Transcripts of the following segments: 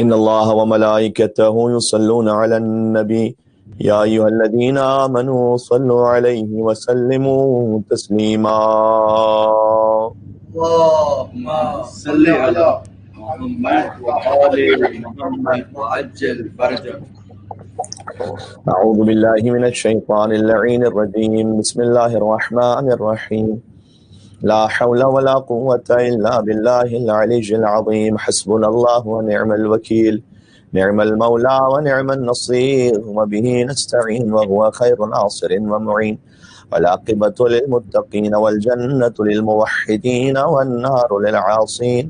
إن الله وملائكته يصلون على النبي يا أيها الذين آمنوا صلوا عليه وسلموا تسليما. اللهم صل على محمد وآل محمد وعجل فرجه. أعوذ بالله من الشيطان اللعين الرجيم. بسم الله الرحمن الرحيم. لا حول ولا قوة إلا بالله العلي العظيم. حسبنا الله ونعم الوكيل، نعم المولى ونعم النصير، وبه نستعين وهو خير ناصر ومعين. والعاقبة للمتقين والجنة للموحدين والنار للعاصين.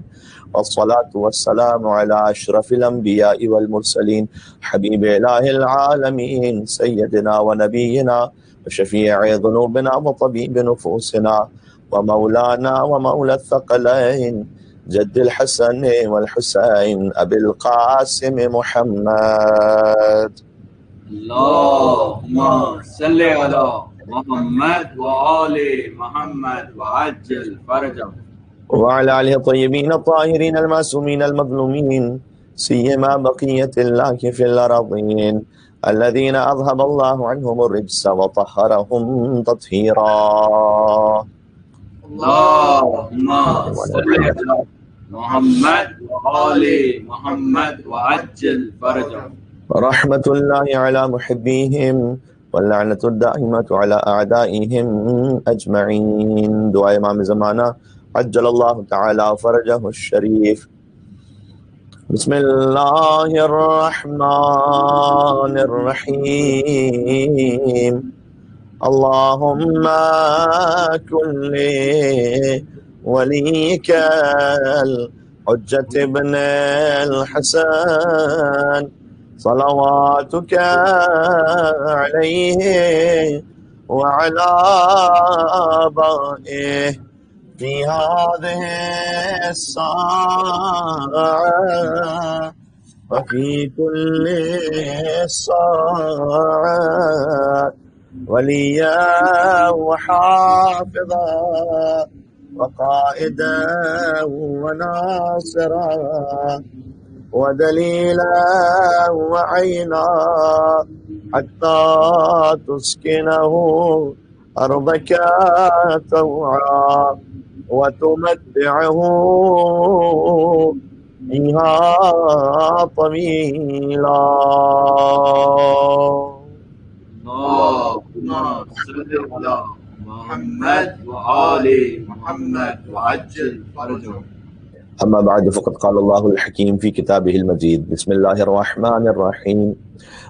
والصلاة والسلام على أشرف الأنبياء والمرسلين حبيب إله العالمين سيدنا ونبينا وشفيع ذنوبنا وطبيب نفوسنا ومولانا ومولى الثقلين جد الحسن والحسين أبي القاسم محمد. اللهم صل على محمد وآل محمد وعجل فرجه. وعلى آله الطيبين الطاهرين المعصومين المظلومين سيما بقية الله في الأرضين الذين أذهب الله عنهم الرجس وطهرهم تطهيرا. اللهم صل على محمد وآل محمد وعجل فرجه. رحمة الله على محبيهم واللعنة الدائمة على أعدائهم أجمعين. دعاء امام زمانہ عجل الله تعالى فرجه الشريف. بسم الله الرحمن الرحيم. اللهم كن لوليك الحجة ابن الحسن صلواتك عليه وعلى آبائه في هذه الساعة وفي كل ساعة وليا وحافظا وقائدا وناصرا ودليلا وعينا حتى تسكنه أرضك طوعا وتمتعه فيها طويلا. اللهم صل على محمد وآل محمد وعجل فرجه. أما بعد فقد قال الله الحكيم في كتابه المجيد. بسم الله الرحمن الرحيم.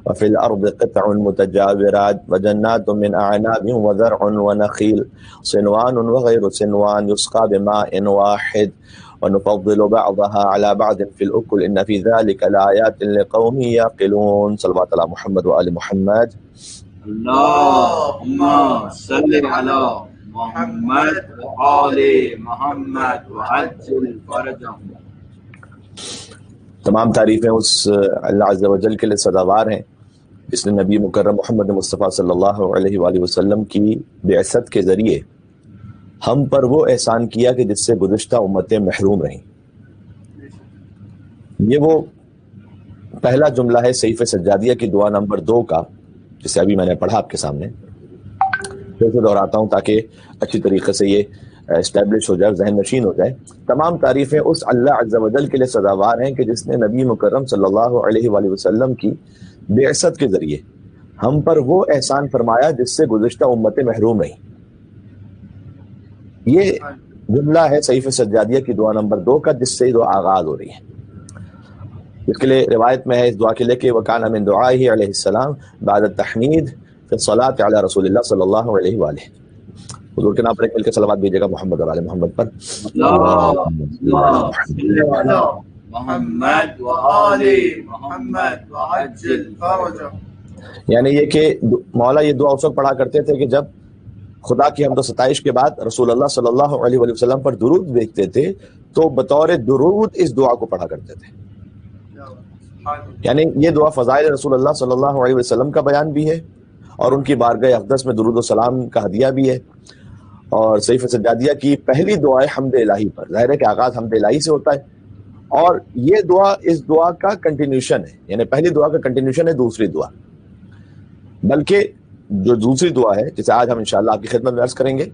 وفي الأرض قطع متجاورات وجنات من أعناب وزرع ونخيل صنوان وغير صنوان يسقى بماء واحد ونفضل بعضها على بعض في الأكل إن في ذلك لآيات لقوم يعقلون. صلوات على محمد وآل محمد. اللهم صل على محمد وآل محمد وعجل فرجه. تمام تعریفیں اس اللہ عز و جل کے لیے سزاوار ہیں جس نے نبی مکرم محمد مصطفیٰ صلی اللہ علیہ وآلہ وسلم کی بعثت کے ذریعے ہم پر وہ احسان کیا کہ جس سے گزشتہ امتیں محروم رہیں. یہ وہ پہلا جملہ ہے صحیفہ سجادیہ کی دعا نمبر 2 کا، جسے ابھی میں نے پڑھا آپ کے سامنے. پھر سے دہراتا ہوں تاکہ اچھی طریقے سے یہ اسٹیبلش ہو جائے، ذہن نشین ہو جائے. تمام تعریفیں اس اللہ عز و جل کے لیے سزاوار ہیں کہ جس نے نبی مکرم صلی اللہ علیہ وآلہ وسلم کی بعثت کے ذریعے ہم پر وہ احسان فرمایا جس سے گزشتہ امتیں محروم رہیں. یہ جملہ ہے صحیفہ سجادیہ کی دعا نمبر 2 کا، جس سے دعا آغاز ہو رہی ہے. اس کے لیے روایت میں ہے اس دعا کے لیے کہ وَكَانَ مِن دُعَائِهِ علیہ السلام بعد التحمید فی الصلاۃ علی رسول اللہ صلی اللہ علیہ وآلہ. حضور کے نام پر مل کے صلوات دیجیے گا محمد اور آل محمد پر. محمد وآل محمد وعجل فرجه. یعنی یہ کہ مولا یہ دعا اس وقت پڑھا کرتے تھے کہ جب خدا کی حمد و ستائش کے بعد رسول اللہ صلی اللہ علیہ وآلہ وسلم پر درود بھیجتے تھے تو بطور درود اس دعا کو پڑھا کرتے تھے. یعنی یہ دعا فضائل رسول اللہ صلی اللہ علیہ وسلم کا بیان بھی ہے اور ان کی بارگاہ اقدس میں درود و سلام کا ہدیہ بھی ہے. اور صحیفہ سجادیہ کی پہلی دعائے حمد الہی پر، ظاہر ہے کہ آغاز حمد الہی سے ہوتا ہے اور یہ دعا اس دعا کا کنٹینیوشن ہے، یعنی پہلی دعا کا کنٹینیوشن ہے دوسری دعا، بلکہ جو دوسری دعا ہے جسے آج ہم انشاءاللہ آپ کی خدمت میں عرض کریں گے،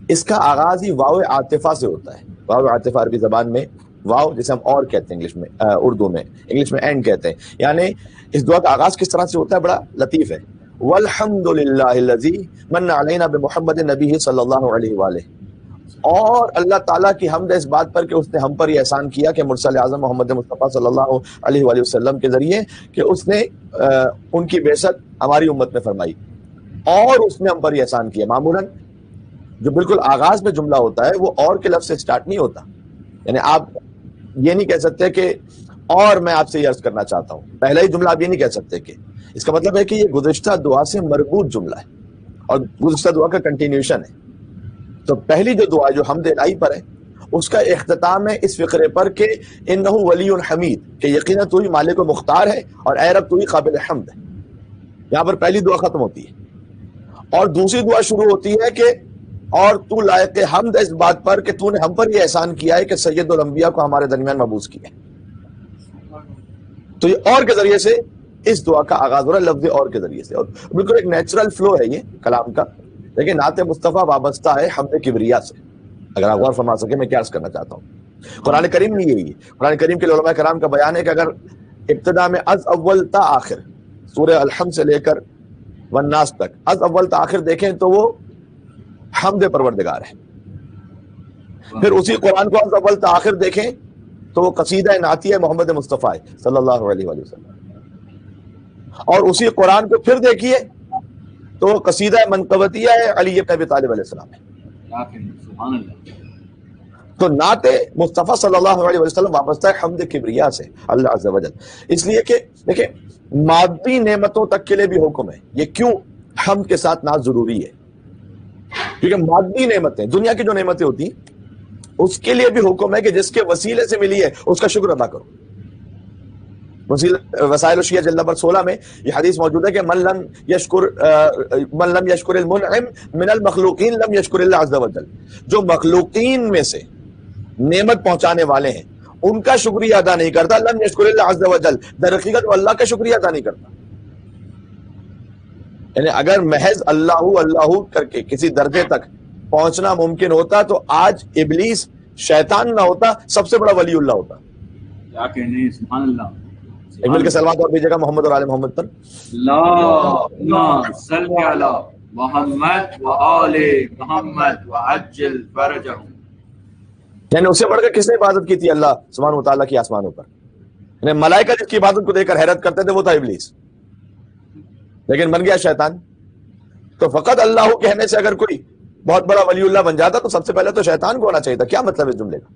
اس کا آغاز ہی واو عاطفہ سے ہوتا ہے۔ واو عاطفہ عربی زبان میں واو جسے ہم اور کہتے ہیں انگلش میں، اردو میں انگلش میں اینڈ کہتے ہیں، یعنی اس دعا کا آغاز کس طرح سے ہوتا ہے، بڑا لطیف ہے۔ والحمد للہ الذی من علینا بمحمد نبی صلی اللہ علیہ وآلہ، اور اللہ تعالیٰ کی حمد ہے اس بات پر کہ اس نے ہم پر یہ احسان کیا کہ مرسل اعظم محمد مصطفیٰ صلی اللہ علیہ وآلہ وسلم کے ذریعے کہ اس نے ان کی بعثت ہماری امت میں فرمائی، اور اس نے ہم پر یہ احسان کیا۔ معمولاً جو بالکل آغاز میں جملہ ہوتا ہے وہ اور کے لفظ سے سٹارٹ نہیں ہوتا، یعنی آپ یہ نہیں کہہ سکتے کہ اور میں آپ سے یہ عرض کرنا چاہتا ہوں، پہلا ہی جملہ آپ یہ نہیں کہہ سکتے، کہ اس کا مطلب ہے کہ یہ گزشتہ دعا سے مربوط جملہ ہے اور گزشتہ دعا کا کنٹینیوشن ہے۔ تو پہلی جو دعا جو حمد الہی پر ہے، اس کا اختتام ہے اس فقرے پر کہ انہ ولی حمید، کہ یقیناً تو ہی مالک و مختار ہے اور اے رب تو ہی قابل حمد ہے۔ یہاں پر پہلی دعا ختم ہوتی ہے اور دوسری دعا شروع ہوتی ہے کہ اور تو لائق حمد ہے اس بات پر کہ تو نے ہم پر یہ احسان کیا ہے کہ سید الانبیاء کو ہمارے درمیان مبعوث کیا ہے۔ تو یہ اور کے ذریعے سے اس دعا کا آغاز ہو رہا ہے، لفظ اور کے ذریعے سے، اور بالکل ایک نیچرل فلو ہے یہ کلام کا۔ لیکن نعت مصطفیٰ وابستہ ہے حمد کبریا سے، اگر آپ غور فرما سکے میں کیا عرض کرنا چاہتا ہوں۔ قرآن کریم نہیں یہی ہے، قرآن کریم کے علماء کرام کا بیان ہے کہ اگر ابتدا میں از اول تا آخر سورہ الحمد سے لے کر والناس تک از اول تا آخر دیکھیں تو وہ حمد پروردگار ہے، پھر اسی قرآن کو از اول تا آخر دیکھیں تو وہ قصیدہ نعتیہ محمد مصطفیٰ صلی اللہ علیہ وآلہ وسلم، اور اسی قرآن کو پھر دیکھیے تو وہ قصیدہ منقبتیہ ہے علی ابن ابی طالب علیہ السلام ہے۔ تو نعت مصطفیٰ صلی اللہ علیہ وسلم وابستہ ہے حمد کبریا سے اللہ عز و جل، اس لیے کہ دیکھیں مادی نعمتوں تک کے لیے بھی حکم ہے۔ یہ کیوں حمد کے ساتھ نعت ضروری ہے؟ کیونکہ مادی نعمتیں، دنیا کی جو نعمتیں ہوتی ہیں اس کے لیے بھی حکم ہے کہ جس کے وسیلے سے ملی ہے اس کا شکر ادا کرو۔ وسائل الشیعہ جلد نمبر 16 میں یہ حدیث موجود ہے کہ من لم یشکر المنعم من المخلوقین لم یشکر اللہ عز و جل، جو مخلوقین میں سے نعمت پہنچانے والے ہیں ان کا شکریہ ادا نہیں کرتا، لم یشکر اللہ عز و جل، در حقیقت وہ اللہ کا شکریہ ادا نہیں کرتا۔ یعنی اگر محض اللہ کر کے کسی درجے تک پہنچنا ممکن ہوتا تو آج ابلیس شیطان نہ ہوتا، سب سے بڑا ولی اللہ ہوتا۔ کیا کہنے، سبحان اللہ۔ ایک مل کے سلوات اور دیجیے گا محمد اور آل محمد پر۔ اللہم صلی علی محمد و آل محمد وعجل فرجہم۔ یعنی اس سے بڑھ کر کس نے عبادت کی تھی اللہ سبحانہ و تعالیٰ کی آسمانوں پر؟ یعنی ملائکہ جس کی عبادت کو دیکھ کر حیرت کرتے تھے وہ تھا ابلیس، لیکن بن گیا شیطان۔ تو فقط اللہ کہنے سے اگر کوئی بہت بڑا ولی اللہ بن جاتا تو سب سے پہلے تو شیطان کو ہونا چاہیے تھا۔ کیا مطلب اس جملے کا؟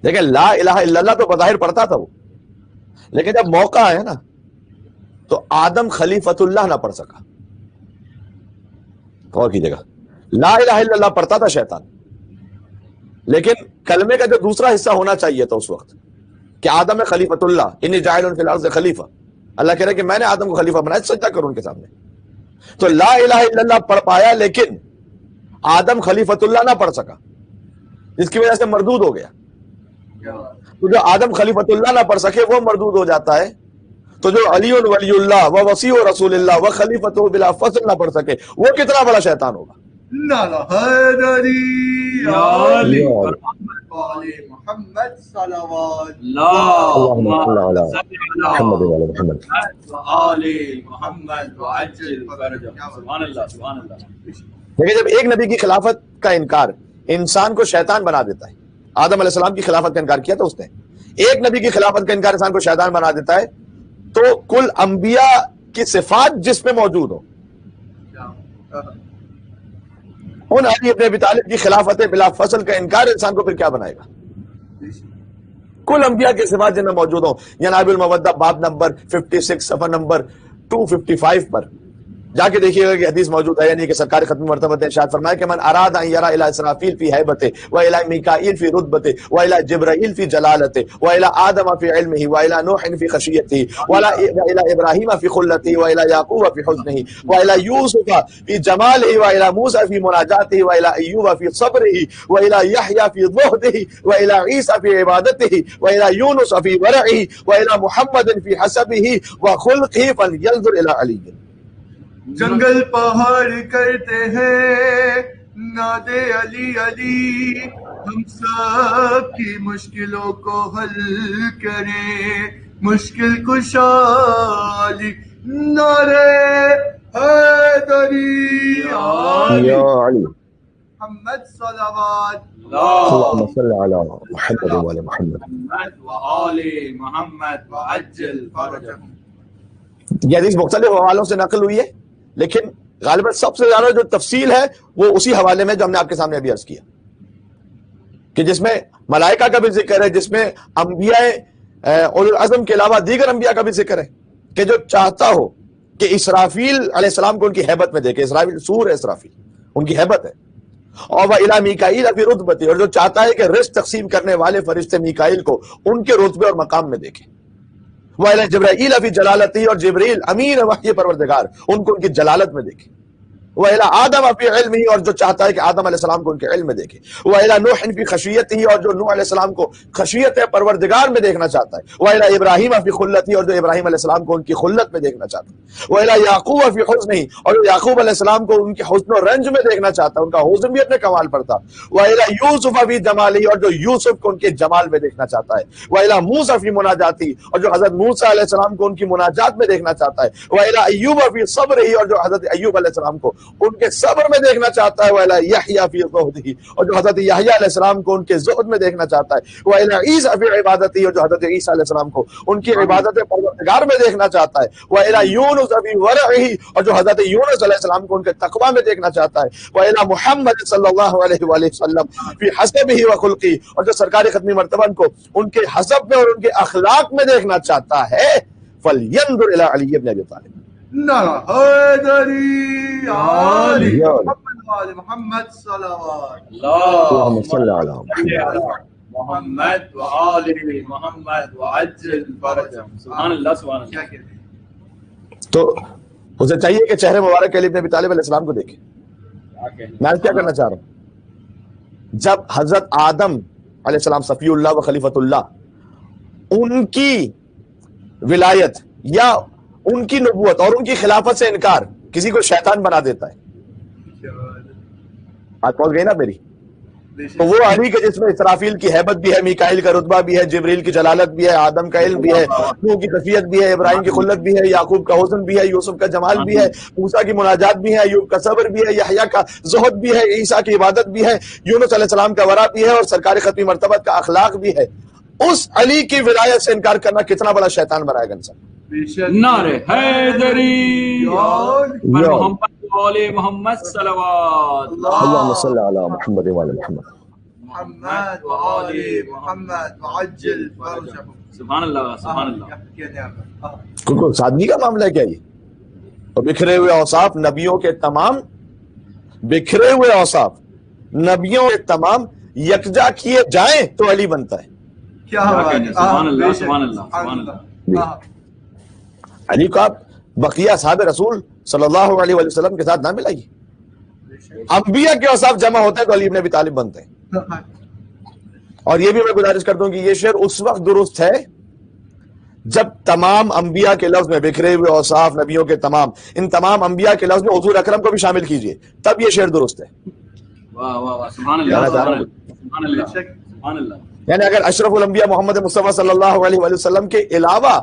دیکھیں لا الہ الا اللہ تو بظاہر پڑھتا تھا وہ، لیکن جب موقع ہے نا تو آدم خلیفۃ اللہ نہ پڑھ سکا۔ غور کیجیے گا، لا الہ الا اللہ پڑھتا تھا شیطان، لیکن کلمے کا جو دوسرا حصہ ہونا چاہیے تھا اس وقت کہ آدم ہے خلیفۃ اللہ، انی جاعل فی الارض خلیفہ، اللہ کہہ رہا ہے کہ میں نے آدم کو خلیفہ بنایا، سجدہ کرو ان کے سامنے۔ تو لا الہ الا اللہ پڑھ پایا لیکن آدم خلیفۃ اللہ نہ پڑھ سکا، جس کی وجہ سے مردود ہو گیا۔ تو جو آدم خلیفۃ اللہ نہ پڑھ سکے وہ مردود ہو جاتا ہے، تو جو علی ولی اللہ و وصی رسول اللہ و خلیفۃ بلا فصل نہ پڑھ سکے وہ کتنا بڑا شیطان ہوگا۔ محمد صلوات اللہم صل علی محمد و علی محمد۔ آل محمد وعجل فرجہم۔ سبحان اللہ، سبحان اللہ۔ دیکھیں جب ایک نبی کی خلافت کا انکار انسان کو شیطان بنا دیتا ہے، آدم علیہ السلام کی خلافت کا انکار کیا تھا اس نے، ایک نبی کی خلافت کا انکار انسان کو شیطان بنا دیتا ہے، تو کل انبیاء کی صفات جس میں موجود ہو ان علی ابن ابی طالب کی خلافت بلا فصل کا انکار انسان کو پھر کیا بنائے گا؟ کل انبیاء کی صفات جن میں موجود ہوں، جناب المودہ باب نمبر 56 صفحہ نمبر 255 پر جا کے دیکھیے گا کہ حدیث موجود ہے، یعنی کہ سرکار ختم مرتبہ نے ارشاد فرمایا کہ من اراد ان یرا الی اسرافیل فی ہیبتہ و الی میکائیل فی رتبتہ و الی جبرائیل فی جلالتہ و الی آدم فی علمہ و الی نوح فی خشیتہ و الی ابراہیم فی خلتہ و الی یعقوب فی حزنہ و الی یوسف فی جمالہ و الی موسی فی مناجاتہ و الی ایوب فی صبرہ و الی یحییٰ فی زہدہ و الی عیسیٰ فی عبادتہ و الی یونس فی ورعہ و الی محمد فی حسبہ و خلقہ فلینظر الی علی. جنگل پہاڑ کرتے ہیں نادے علی علی، ہم سب کی مشکلوں کو حل کریں، مشکل کشا علی، نعرے حیدری یا علی محمد صلوات اللہم صلی علی محمد و علی محمد. محمد وآل محمد وعجل فرجهم. یہ حدیث مختلف حوالوں سے نقل ہوئی ہے، لیکن غالباً سب سے زیادہ جو تفصیل ہے وہ اسی حوالے میں جو ہم نے آپ کے سامنے ابھی عرض کیا، کہ جس میں ملائکہ کا بھی ذکر ہے، جس میں انبیاء اولو العزم کے علاوہ دیگر انبیاء کا بھی ذکر ہے، کہ جو چاہتا ہو کہ اسرافیل علیہ السلام کو ان کی ہیبت میں دیکھے. اسرافیل سور ہے، اسرافیل ان کی ہیبت ہے. اور وہ الی میکائیل فی رتبتہ، اور جو چاہتا ہے کہ رزق تقسیم کرنے والے فرشتے میکائیل کو ان کے رتبے اور مقام میں دیکھے. وہ الی جبرائیل فی جلالتہ، اور جبریل امین وحی پروردگار ان کو ان کی جلالت میں دیکھے. وہ الی آدم فی علمہ، اور جو چاہتا ہے کہ آدم علیہ السلام کو ان کے علم میں دیکھے. وہ الی نوح فی خشیتہ، اور جو نوح علیہ السلام کو خشیت پروردگار میں دیکھنا چاہتا ہے. وہ الی ابراہیم فی خلتہ، اور جو ابراہیم علیہ السلام کو ان کی خلت میں دیکھنا چاہتا ہے. وہ الی یعقوب فی حزنہ، اور جو یعقوب علیہ السلام کو ان کے حزن و رنج میں دیکھنا چاہتا ہے، ان کا حزن بھی اپنے کمال پر تھا. وہ الی یوسف فی جمالہ، اور جو یوسف کو ان کے جمال میں دیکھنا چاہتا ہے. وہ الی موسی فی مناجاتہ، اور جو حضرت موسیٰ علیہ السلام کو ان کی مناجات میں دیکھنا چاہتا ہے. وہ الی ایوب فی صبرہ، اور جو حضرت ایوب علیہ السلام کو ان کے صبر میں دیکھنا چاہتا ہے. وہ الی یحییٰ فی زہدہ، اور جو حضرت یحییٰ علیہ السلام کو ان کے زہد میں دیکھنا چاہتا ہے. وہ الی عیسیٰ فی عبادتہ، اور جو حضرت عیسیٰ علیہ السلام کو ان کی عبادت پروردگار میں دیکھنا چاہتا ہے. وہ الی یونس فی ورعہ، اور جو حضرت یونس علیہ السلام کو ان کے تقوی میں دیکھنا چاہتا ہے. وہ الی محمد صلی اللہ علیہ وآلہ وسلم فی حسبہ و خلقہ، اور جو سرکار ختمی مرتبہ کو ان کے حسب میں اور ان کے اخلاق میں دیکھنا چاہتا ہے. فلینظر الی علی بن ابی طالب. نعرہ حیدری علی محمد وآل محمد صلوات اللہم صلی علی محمد وآل محمد وعجل فرجهم. سبحان اللہ سبحان اللہ. کیا کہتے ہیں؟ تو اسے چاہیے کہ چہرے مبارک علی بن ابی طالب علیہ السلام کو دیکھے. میں کیا کرنا چاہ رہا ہوں، جب حضرت آدم علیہ السلام صفی اللہ و خلیفۃ اللہ، ان کی ولایت یا ان کی نبوت اور ان کی خلافت سے انکار کسی کو شیطان بنا دیتا ہے. بات پہنچ گئی نا میری؟ تو وہ علی کے جس میں اسرافیل کی ہیبت بھی ہے، میکائیل کا رتبہ بھی ہے، جبریل کی جلالت بھی ہے، آدم کا علم بھی ہے، نوح کی خشیت بھی ہے، ابراہیم کی خلت بھی ہے، یعقوب کا حسن بھی ہے، یوسف کا جمال بھی ہے، موسیٰ کی مناجات بھی ہے، ایوب کا صبر بھی ہے، یحییٰ کا زہد بھی ہے، عیسیٰ کی عبادت بھی ہے، یونس علیہ السلام کا ورع بھی ہے، اور سرکار ختمی مرتبہ کا اخلاق بھی ہے. اس علی کی ولایت سے انکار کرنا کتنا بڑا شیطان بنائے گا انسان. نعرہ حیدری پر محمد وآل محمد صلوات. اللہم صلی علی محمد و علی محمد. محمد وآل محمد وعجل فرجهم. سبحان اللہ سبحان اللہ. کیونکہ سادگی کا معاملہ ہے کیا یہ؟ اور بکھرے ہوئے اوصاف نبیوں کے تمام، بکھرے ہوئے اوصاف نبیوں کے تمام یکجا کیے جائیں تو علی بنتا ہے. کیا بات ہے. سبحان اللہ سبحان اللہ سبحان اللہ. علی کو آپ بقیہ اصحاب رسول صلی اللہ علیہ وسلم کے ساتھ نہ ملائیے. انبیاء کے اوصاف جمع ہوتے ہیں تو علی ابن ابی طالب بنتے ہیں. اور یہ بھی میں گزارش کرتا ہوں کہ یہ شعر اس وقت درست ہے جب تمام انبیاء کے لفظ میں بکھرے ہوئے اوصاف نبیوں کے تمام، ان تمام انبیاء کے لفظ میں حضور اکرم کو بھی شامل کیجئے، تب یہ شعر درست ہے. واہ واہ واہ. سبحان اللہ سبحان اللہ سبحان اللہ. یعنی اگر اشرف الانبیاء محمد مصطفیٰ صلی اللہ علیہ وآلہ وسلم کے علاوہ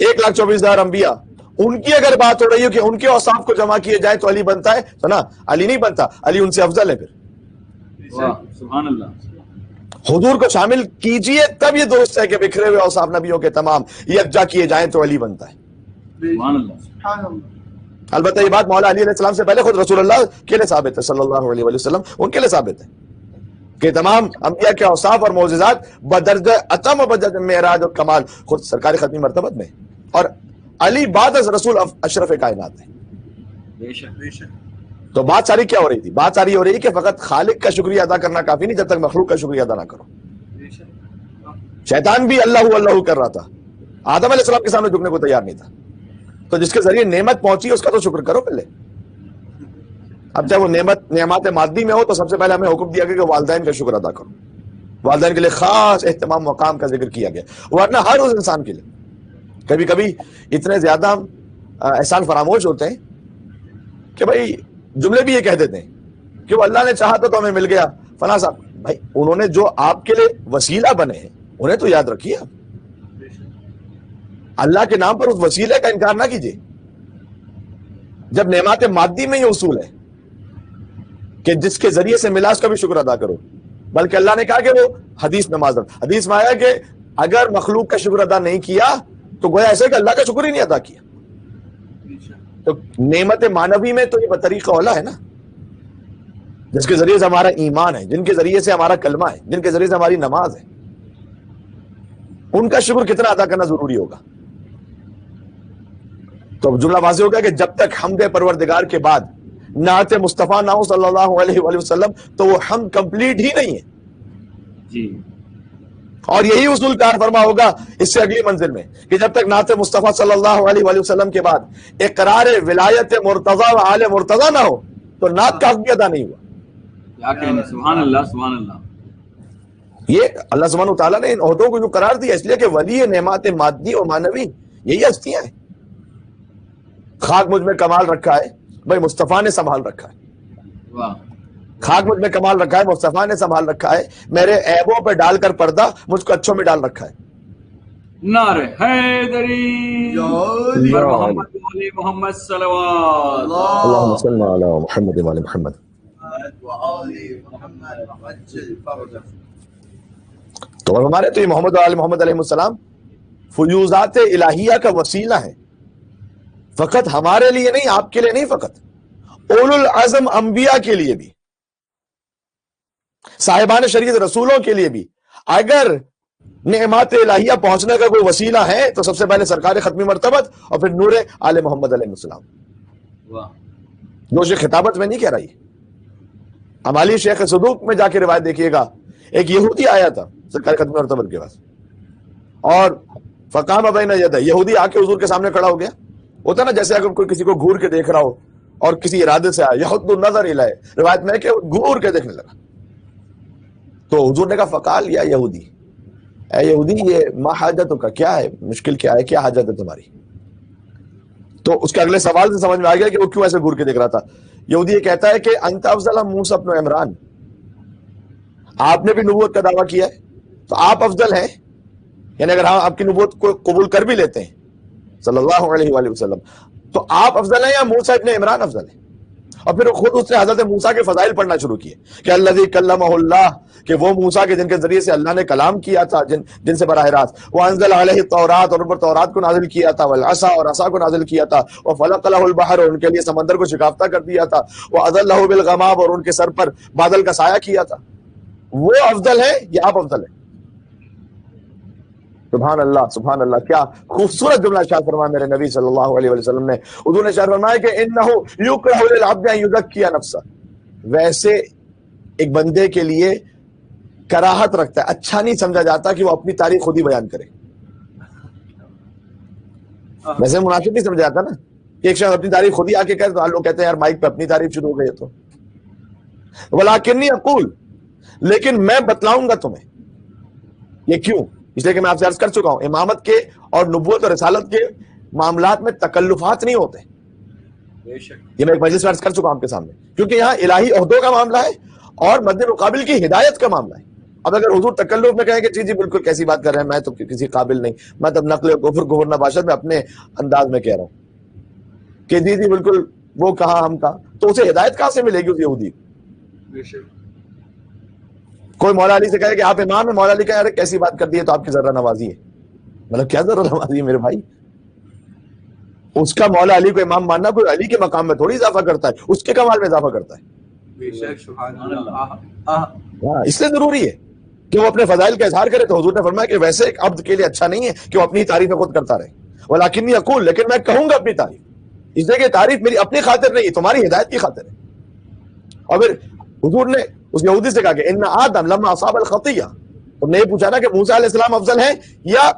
1,24,000 انبیاء، ان کی اگر بات ہو رہی ہے کہ ان کے اوصاف کو جمع کیے جائے تو علی بنتا ہے، تو نا علی نہیں بنتا، علی ان سے افضل ہے. پھر واہ سبحان اللہ. حضور کو شامل کیجئے تب یہ درست ہے کہ بکھرے ہوئے اوصاف نبیوں کے تمام یکجا کیے جائیں تو علی بنتا ہے. سبحان اللہ. البتہ یہ بات مولا علی علیہ السلام سے پہلے خود رسول اللہ کے لیے ثابت ہے صلی اللہ علیہ وسلم، ان کے لیے ثابت ہے کہ تمام انبیاء کے اوصاف اور معجزات بدرجہ اتم و بدرجہ معراج اور کمال خود سرکار ختمی مرتبت میں، اور علی بعد از رسول اشرف کائنات ہے. بے شک بے شک. تو بات ساری کیا ہو رہی تھی؟ بات ساری ہو رہی کہ فقط خالق کا شکریہ ادا کرنا کافی نہیں جب تک مخلوق کا شکریہ ادا نہ کرو. بے شک. شیطان بھی اللہ اللہ کر رہا تھا، آدم علیہ السلام کے سامنے جھکنے کو تیار نہیں تھا. تو جس کے ذریعے نعمت پہنچی اس کا تو شکر کرو پہلے. اب چاہے وہ نعمت مادی میں ہو تو سب سے پہلے ہمیں حکم دیا گیا کہ والدین کا شکر ادا کرو. والدین کے لیے خاص اہتمام مقام کا ذکر کیا گیا، ورنہ ہر اس انسان کے لیے. کبھی کبھی اتنے زیادہ احسان فراموش ہوتے ہیں کہ بھائی جملے بھی یہ کہہ دیتے ہیں کہ وہ اللہ نے چاہا تو ہمیں مل گیا فلاں صاحب. بھائی انہوں نے جو آپ کے لیے وسیلہ بنے ہیں انہیں تو یاد رکھیے. اللہ کے نام پر اس وسیلے کا انکار نہ کیجیے. جب نعمت مادی میں یہ اصول ہے کہ جس کے ذریعے سے ملا اس کا بھی شکر ادا کرو، بلکہ اللہ نے کہا کہ وہ حدیث نماز حدیث میں آیا کہ اگر مخلوق کا شکر ادا نہیں کیا تو گویا ایسے کہ اللہ کا شکر ہی نہیں ادا کیا. تو نعمت مانوی میں تو یہ بطریقہ اولا ہے نا، جس کے ذریعے سے ہمارا ایمان ہے، جن کے ذریعے سے ہمارا کلمہ ہے، جن کے ذریعے سے ہماری نماز ہے، ان کا شکر کتنا ادا کرنا ضروری ہوگا. تو جملہ واضح ہوگا کہ جب تک حمد پروردگار کے بعد نعت مصطفیٰ نہ ہو صلی اللہ علیہ وآلہ وسلم تو وہ حمد کمپلیٹ ہی نہیں ہے. جی. اور یہی اصول کار فرما ہوگا اس سے اگلی منزل میں کہ جب تک نعت مصطفیٰ صلی اللہ علیہ وآلہ وسلم کے بعد اقرار ولایت مرتضی و آل مرتضی نہ ہو تو نعت کا حق بھی ادا نہیں ہوا. کیا کہنے، سبحان اللہ سبحان اللہ. یہ اللہ سبحانہ وتعالیٰ نے ان عہدوں کو جو قرار دیا اس لیے کہ ولی نعمات مادی اور معنوی یہی ہستیاں ہیں. خاک مجھ میں کمال رکھا ہے بھائی مصطفیٰ نے سنبھال رکھا ہے. واہ. خاک مجھ میں کمال رکھا ہے مصطفیٰ نے سنبھال رکھا ہے. میرے عیبوں پہ ڈال کر پردہ مجھ کو اچھوں میں ڈال رکھا ہے. نعرہ حیدری یا محمد علی محمد صلوات. اللہم صلی علی محمد و علی محمد. وآل محمد وعجل فرجه. تو ہمارے تو یہ محمد و آل محمد علیہ السلام فیوزات الہیہ کا وسیلہ ہے، فقط ہمارے لیے نہیں، آپ کے لیے نہیں، فقط اولو العزم انبیاء کے لیے بھی، صاحبان شریعت رسولوں کے لیے بھی. اگر نعمات الہیہ پہنچنے کا کوئی وسیلہ ہے تو سب سے پہلے سرکار ختمی مرتبت اور پھر نور آل محمد علیہ السلام. واہ. جو خطابت میں نہیں کہہ رہی. امالی شیخ صدوق میں جا کے روایت دیکھیے گا، ایک یہودی آیا تھا سرکار ختمی مرتبت کے پاس اور فقام بین یدیہ، یہودی آ کے حضور کے سامنے کھڑا ہو گیا. ہوتا نا جیسے اگر کوئی کسی کو گھور کے دیکھ رہا ہو اور کسی ارادے سے آیا، یحد النظر الیہ، روایت میں ہے کہ گھور کے دیکھنے لگا. تو حضور نے کہا فقال یا یہودی، اے یہودی یہ ما حاجتوں کا، کیا ہے مشکل، کیا ہے، کیا حاجت ہے تمہاری؟ تو اس کے اگلے سوال سے سمجھ میں آ گیا کہ وہ کیوں ایسے گھور کے دیکھ رہا تھا. یہودی یہ کہتا ہے کہ انت افضل موسیٰ ابن عمران، آپ نے بھی نبوت کا دعویٰ کیا ہے تو آپ افضل ہیں، یعنی اگر ہم آپ کی نبوت کو قبول کر بھی لیتے ہیں صلی اللہ علیہ وآلہ وسلم تو آپ افضل ہیں یا موسیٰ ابن عمران افضل ہیں؟ اور پھر خود اس نے حضرت موسیٰ کے فضائل پڑھنا شروع کیے کہ الذی کلمہ اللہ، کہ وہ موسیٰ کے جن کے ذریعے سے اللہ نے کلام کیا تھا، جن سے براہ راست، وانزل علیہ التورات، اور ان پر تورات کو نازل کیا تھا، والعصا، اور عصا کو نازل کیا تھا، وفلق لہ البحر، اور ان کے لیے سمندر کو شکافتہ کر دیا تھا، واظلہ بالغمام، اور ان کے سر پر بادل کا سایہ کیا تھا. وہ افضل ہے یا آپ افضل ہیں؟ سبحان اللہ سبحان اللہ. کیا خوبصورت جملہ ارشاد فرمایا میرے نبی صلی اللہ علیہ وسلم نے. حضور نے ارشاد فرمایا کہ انہ یکرہ للعبد ان یزکی نفسہ، ویسے ایک بندے کے لیے کراہت رکھتا ہے، اچھا نہیں سمجھا جاتا کہ وہ اپنی تاریخ خود ہی بیان کرے. ویسے مناسب نہیں سمجھا جاتا نا کہ ایک شخص اپنی تاریخ خود ہی آ کے کہے تو لوگ کہتے ہیں یار مائک پہ اپنی تعریف شروع ہو گئی. تو ولکنی اقول، لیکن میں بتلاؤں گا تمہیں. یہ کیوں؟ اس لیے کہ میں آپ سے عرض کر چکا ہوں امامت کے اور نبوت اور رسالت کے معاملات میں تکلفات نہیں ہوتے. یہ میں ایک مجلس میں عرض کر چکا ہوں آپ کے سامنے، کیونکہ یہاں الہی عہدوں کا معاملہ ہے اور مد مقابل کی ہدایت کا معاملہ ہے. اب اگر حضور تکلف میں کہیں کہ جی بالکل کیسی بات کر رہے ہیں، میں تو کسی قابل نہیں، میں تب نقل کفر نباشت میں اپنے انداز میں کہہ رہا ہوں کہ جی بالکل وہ کہا ہم کہا، تو اسے ہدایت کہاں سے ملے گی اس یہودی؟ کوئی مولا علی سے کہے کہ آپ امام ہیں، مولا علی کہے ارے کیسی بات کر دی ہے، تو آپ کی ذرہ نوازی ہے. مطلب کیا ذرہ نوازی ہے میرے بھائی؟ اس کا مولا علی کو امام ماننا کوئی علی کے مقام میں تھوڑی اضافہ کرتا ہے، اس کے کمال میں اضافہ کرتا ہے. اس لیے ضروری ہے کہ وہ اپنے فضائل کا اظہار کرے. تو حضور نے فرمایا کہ ویسے ایک عبد کے لیے اچھا نہیں ہے کہ وہ اپنی تعریفیں خود کرتا رہے. ولکنی اقول، لیکن میں کہوں گا اپنی تعریف. اس لیے کہ تعریف میری اپنی خاطر نہیں، تمہاری ہدایت کی خاطر ہے. اور پھر حضور نے اس یہودی سے کہا کہ ان آدم لما اصاب الخطیہ، تم نے یہ پوچھا نا کہ موسیٰ علیہ السلام افضل ہیں یا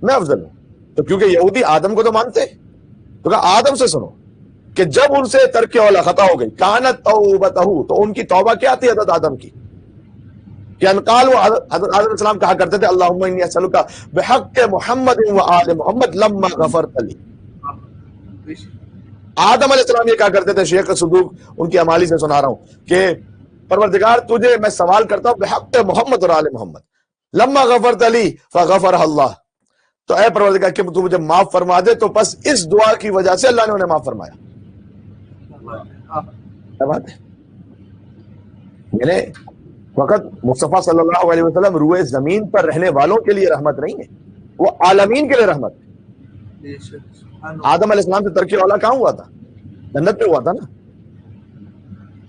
میں افضل ہوں، تو کیونکہ یہودی آدم کو تو مانتے، تو کہا آدم سے سنو کہ جب ان سے ترک اولا خطا ہو گئی کانت توبتہ، تو ان کی توبہ کیا تھی حضرت آدم کی، کہ انقال وہ حضرت آدم علیہ السلام کہا کرتے تھے اللہم انی اسألک بحق محمد و آل محمد لما غفرت لی. آدم علیہ السلام یہ کہا کرتے تھے، شیخ صدوق ان کی امالی سے سنا رہا ہوں کہ پروردگار تجھے میں سوال کرتا ہوں بحق محمد اور آل محمد لما غفرت لی فغفر اللہ، تو اے پروردگار کہ تو مجھے معاف فرما دے، تو بس اس دعا کی وجہ سے اللہ نے انہیں معاف فرمایا. کیا بات ہے، یعنی وقت مصطفیٰ صلی اللہ علیہ وسلم روئے زمین پر رہنے والوں کے لیے رحمت نہیں ہے، وہ عالمین کے لیے رحمت ہے. آدم علیہ السلام سے ترک اولا کہاں ہوا تھا؟ جنت پہ ہوا تھا نا.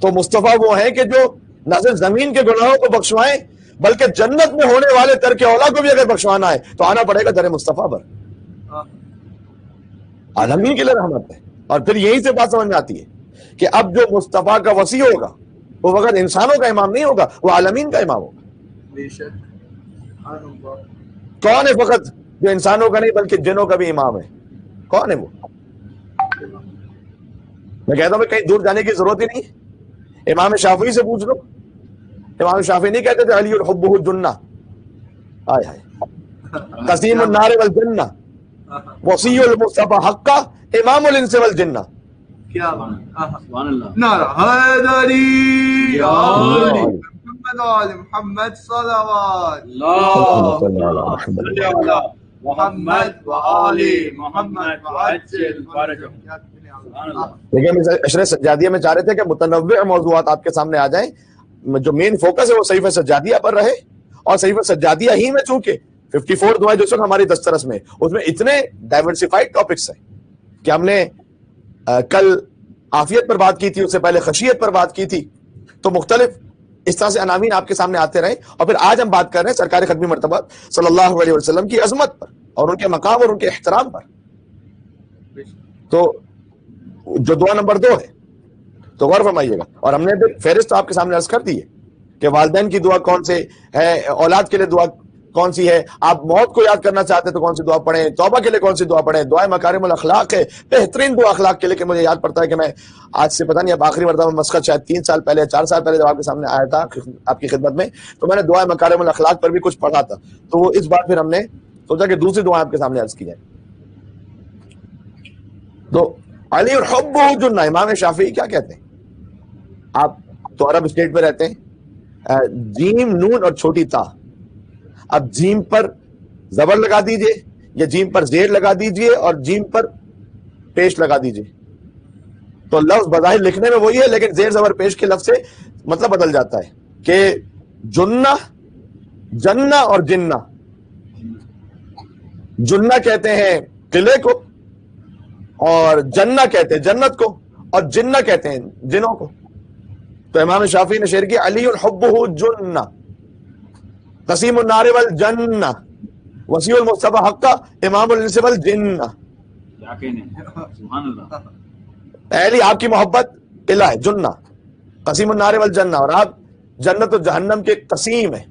تو مصطفیٰ وہ ہیں کہ جو نہ صرف زمین کے گناہوں کو بخشوائیں بلکہ جنت میں ہونے والے ترک اولا کو بھی اگر بخشوانا ہے تو آنا پڑے گا در مصطفیٰ پر. عالمین کے لیے رحمت ہے. اور پھر یہی سے بات سمجھ میں آتی ہے کہ اب جو مصطفیٰ کا وصی ہوگا وہ فقط انسانوں کا امام نہیں ہوگا، وہ عالمین کا امام ہوگا. کون ہے فقط جو انسانوں کا نہیں بلکہ جنوں کا بھی امام ہے؟ کون ہے وہ؟ میں کہتا ہوں کہیں دور جانے کی ضرورت ہی نہیں ہے. امام شافعی سے پوچھ لو، امام شافعی نہیں کہتے تھے علی الحبہ الجنہ، آئے ہائے قسیم النار والجنہ وصی المصطفیٰ حقا امام الانس والجنہ. کیا سبحان اللہ. نعرہ حیدری یا علی محمد آل محمد صلوات اللہ صلی علی محمد و آل محمد وعجل فرجهم. سبحان اللہ. لیکن عشرہ سجادیہ میں چاہ رہے تھے کہ متنوع موضوعات آپ کے سامنے آ جائیں، جو مین فوکس ہے وہ صحیفہ سجادیہ پر رہے، اور صحیفہ سجادیہ ہی میں چونکہ 54 دعائیں جو سن ہماری دسترس میں، اس میں اتنے ڈائیورسیفائڈ ٹاپکس ہیں کہ ہم نے کل عافیت پر بات کی تھی، اس سے پہلے خشیت پر بات کی تھی، تو مختلف اس طرح سے عناوین آپ کے سامنے آتے رہے. اور پھر آج ہم بات کر رہے ہیں سرکار ختمی مرتبہ صلی اللہ علیہ وسلم کی عظمت پر اور ان کے مقام اور ان کے احترام پر. تو جو دعا نمبر 2 ہے تو غور فرمائیے گا. اور ہم نے پھر فہرست آپ کے سامنے عرض کر دی ہے کہ والدین کی دعا کون سے ہے، اولاد کے لیے دعا کون سی ہے، آپ موت کو یاد کرنا چاہتے ہیں تو کون سی دعا پڑھیں، توبہ کے لیے کون سی دعا پڑھیں، دعائے مکارم الاخلاق ہے بہترین دعا اخلاق کے لیے. کہ مجھے یاد پڑتا ہے کہ میں آج سے پتہ نہیں اب آخری مرتبہ مسقط شاید 3 سال پہلے 4 سال پہلے جب آپ کے سامنے آیا تھا آپ کی خدمت میں، تو میں نے دعائے مکارم الاخلاق پر بھی کچھ پڑھا تھا. تو وہ اس بار پھر ہم نے سوچا کہ دوسری دعا آپ کے سامنے عرض کی جائے. تو علی الحب جنہ، امام شافعی کیا کہتے ہیں؟ آپ تو عرب اسٹیٹ میں رہتے ہیں، جیم نون اور چھوٹی تا، اب جیم پر زبر لگا دیجئے یا جیم پر زیر لگا دیجئے اور جیم پر پیش لگا دیجئے، تو لفظ بظاہر لکھنے میں وہی ہے لیکن زیر زبر پیش کے لفظ سے مطلب بدل جاتا ہے. کہ جنہ، جنہ اور جنہ، جنہ کہتے ہیں قلعے کو اور جنہ کہتے ہیں جنت کو اور جنہ کہتے ہیں جنوں کو. تو امام شافعی نے شعر کی علی الحبہ جنہ قسیم النار والجنہ وسیع المصطفیٰ حقا امام الانس والجنہ. کیا کہنے، سبحان اللہ. علی آپ کی محبت قلعہ ہے جنہ قسیم النار والجنہ، اور آپ جنت و جہنم کے قسیم ہیں.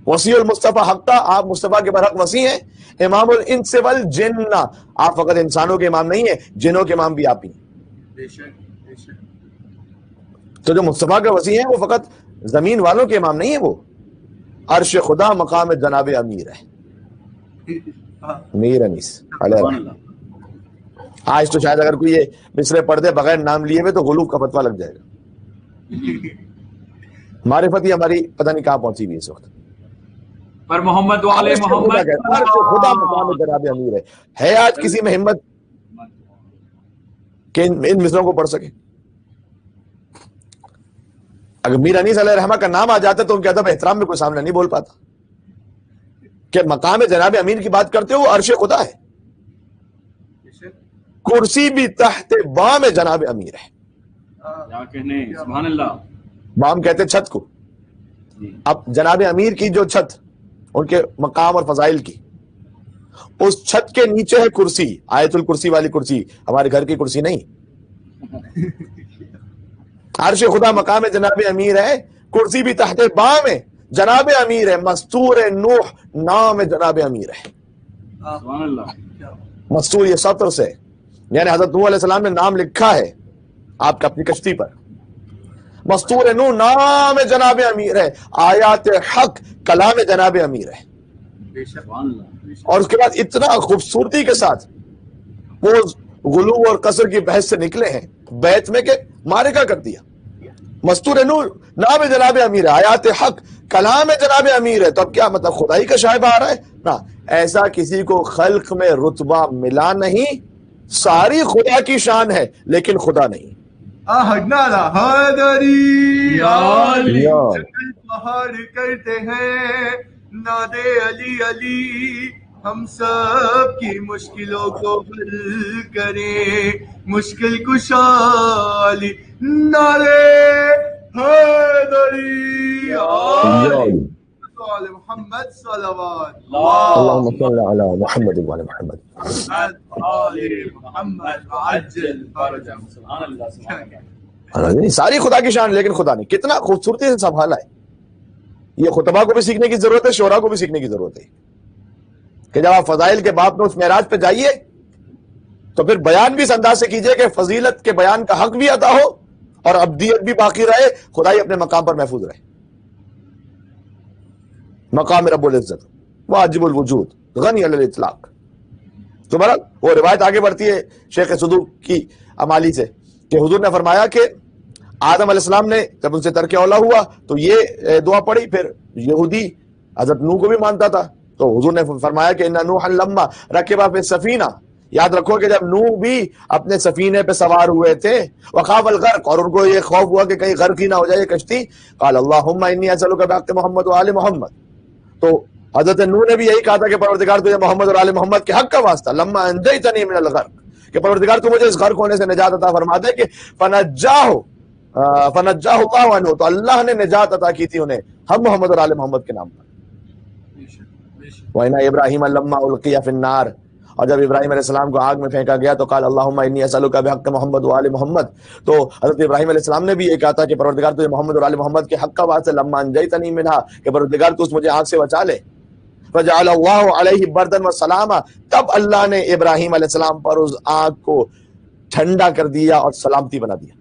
وسیع المصطفیٰ حقا، آپ مصطفیٰ کے برحق وسیع ہیں. امام الانس والجنہ، آپ فقط انسانوں کے امام نہیں ہیں، جنوں کے امام بھی آپ ہی ہیں. تو جو مصطفیٰ کا وسیع ہے وہ فقط زمین والوں کے امام نہیں ہے، وہ عرش خدا مقام جناب امیر ہے، امیر انیس علیہ سبحان الرحمہ. اللہ. آج تو شاید اگر کوئی یہ بسرے پڑھ دے بغیر نام لیے ہوئے تو غلوف کا فتویٰ لگ جائے گا. معرفت ہی ہماری پتہ نہیں کہاں پہنچی ہوئی اس وقت. پر محمد والے محمد خدا مقام جناب امیر ہے آج کسی میں ہمت کہ ان مصروں کو پڑھ سکے؟ اگر میر انیس علیہ الرحمہ کا نام آ جاتا تو ان کے ادب احترام میں کوئی سامنے نہیں بول پاتا کہ مقام جناب امیر کی بات کرتے ہو، وہ عرش خدا ہے، کرسی بھی تحت بام جناب امیر ہے. کیا کہنے، سبحان اللہ. بام کہتے چھت کو. اب جناب امیر کی جو چھت ان کے مقام اور فضائل کی، اس چھت کے نیچے ہے کرسی، آیت الکرسی والی کرسی، ہمارے گھر کی کرسی نہیں. عرش خدا مقام جناب امیر ہے، کرسی بھی تحت بام ہے، جناب امیر ہے. مستور نوح نام جناب امیر ہے. سبحان اللہ. مستور یہ سطر سے، یعنی حضرت نوح علیہ السلام نے نام لکھا ہے آپ کا اپنی کشتی پر. مستور نوح نام جناب امیر ہے، آیات حق کلام جناب امیر ہے. سبحان اللہ. اور اس کے بعد اتنا خوبصورتی کے ساتھ وہ غلو اور قصر کی بحث سے نکلے ہیں بیت میں کہ مارے کا کر دیا. مستور نور نام جناب امیر ہے، آیات حق کلام جناب امیر ہے. تو اب کیا مطلب خدائی کا شائبہ آ رہا ہے؟ نا، ایسا کسی کو خلق میں رتبہ ملا نہیں. ساری خدا کی شان ہے لیکن خدا نہیں. نعرہ حیدری یا علی. جنگل پہاڑ کرتے ہیں نادے علی علی، ہم سب کی مشکلوں کو حل کریں مشکل کشا علی. نعرے حیدری یا علی آل محمد صلوات اللہم صلی علی محمد وعلی محمد. محمد وعجل فرجهم. سبحان اللہ. سبحان اللہ. ساری خدا کی شان لیکن خدا نہیں. کتنا خوبصورتی سے سنبھالا ہے. یہ خطبہ کو بھی سیکھنے کی ضرورت ہے، شعراء کو بھی سیکھنے کی ضرورت ہے کہ جب آپ فضائل کے باب میں اس معراج پہ جائیے تو پھر بیان بھی اس انداز سے کیجئے کہ فضیلت کے بیان کا حق بھی ادا ہو اور ابدیت بھی باقی رہے، خدائی اپنے مقام پر محفوظ رہے. مقام رب العزت واجب الوجود غنی علی الاطلاق. تو بہرحال وہ روایت آگے بڑھتی ہے شیخ صدوق کی امالی سے کہ حضور نے فرمایا کہ آدم علیہ السلام نے جب ان سے ترک اولا ہوا تو یہ دعا پڑھی. پھر یہودی حضرت نوح کو بھی مانتا تھا تو حضور نے فرمایا کہ ان نوحا لما رکب فی السفینہ، یاد رکھو کہ جب نوح بھی اپنے سفینے پہ سوار ہوئے تھے، وخاف الغرق، اور ان کو یہ خوف ہوا کہ کہیں غرق ہی نہ ہو جائے کشتی، قال اللہم انی اسألک بحق محمد وآل محمد. تو حضرت نوح نے بھی یہی کہا تھا کہ پروردگار تجھے محمد اور آل محمد کے حق کا واسطہ، لما انجیتنی من الغرق، کہ پروردگار تو مجھے اس غرق ہونے سے نجات عطا فرما دے. کہ فنجاہ اللہ عنہ، تو اللہ نے نجات عطا کی تھی انہیں ہم محمد اور آل محمد کے نام پر. وَإِنَّ إِبْرَاهِيمَ لَمَّا أُلْقِيَ فِي النَّارِ، اور جب ابراہیم علیہ السلام کو آگ میں پھینکا گیا تو قال اللہم انی اسألک بحق محمد وآل محمد. تو حضرت ابراہیم علیہ السلام نے بھی یہ کہا تھا کہ پروردگار تجھے محمد اور آل محمد کے حق کا واسطہ، لما انجیتنی منہا، کہ پروردگار تو مجھے آگ سے بچا لے. فجعل اللہ علیہ بردن وسلاما، تب اللہ نے ابراہیم علیہ السلام پر اس آگ کو ٹھنڈا کر دیا اور سلامتی بنا دیا.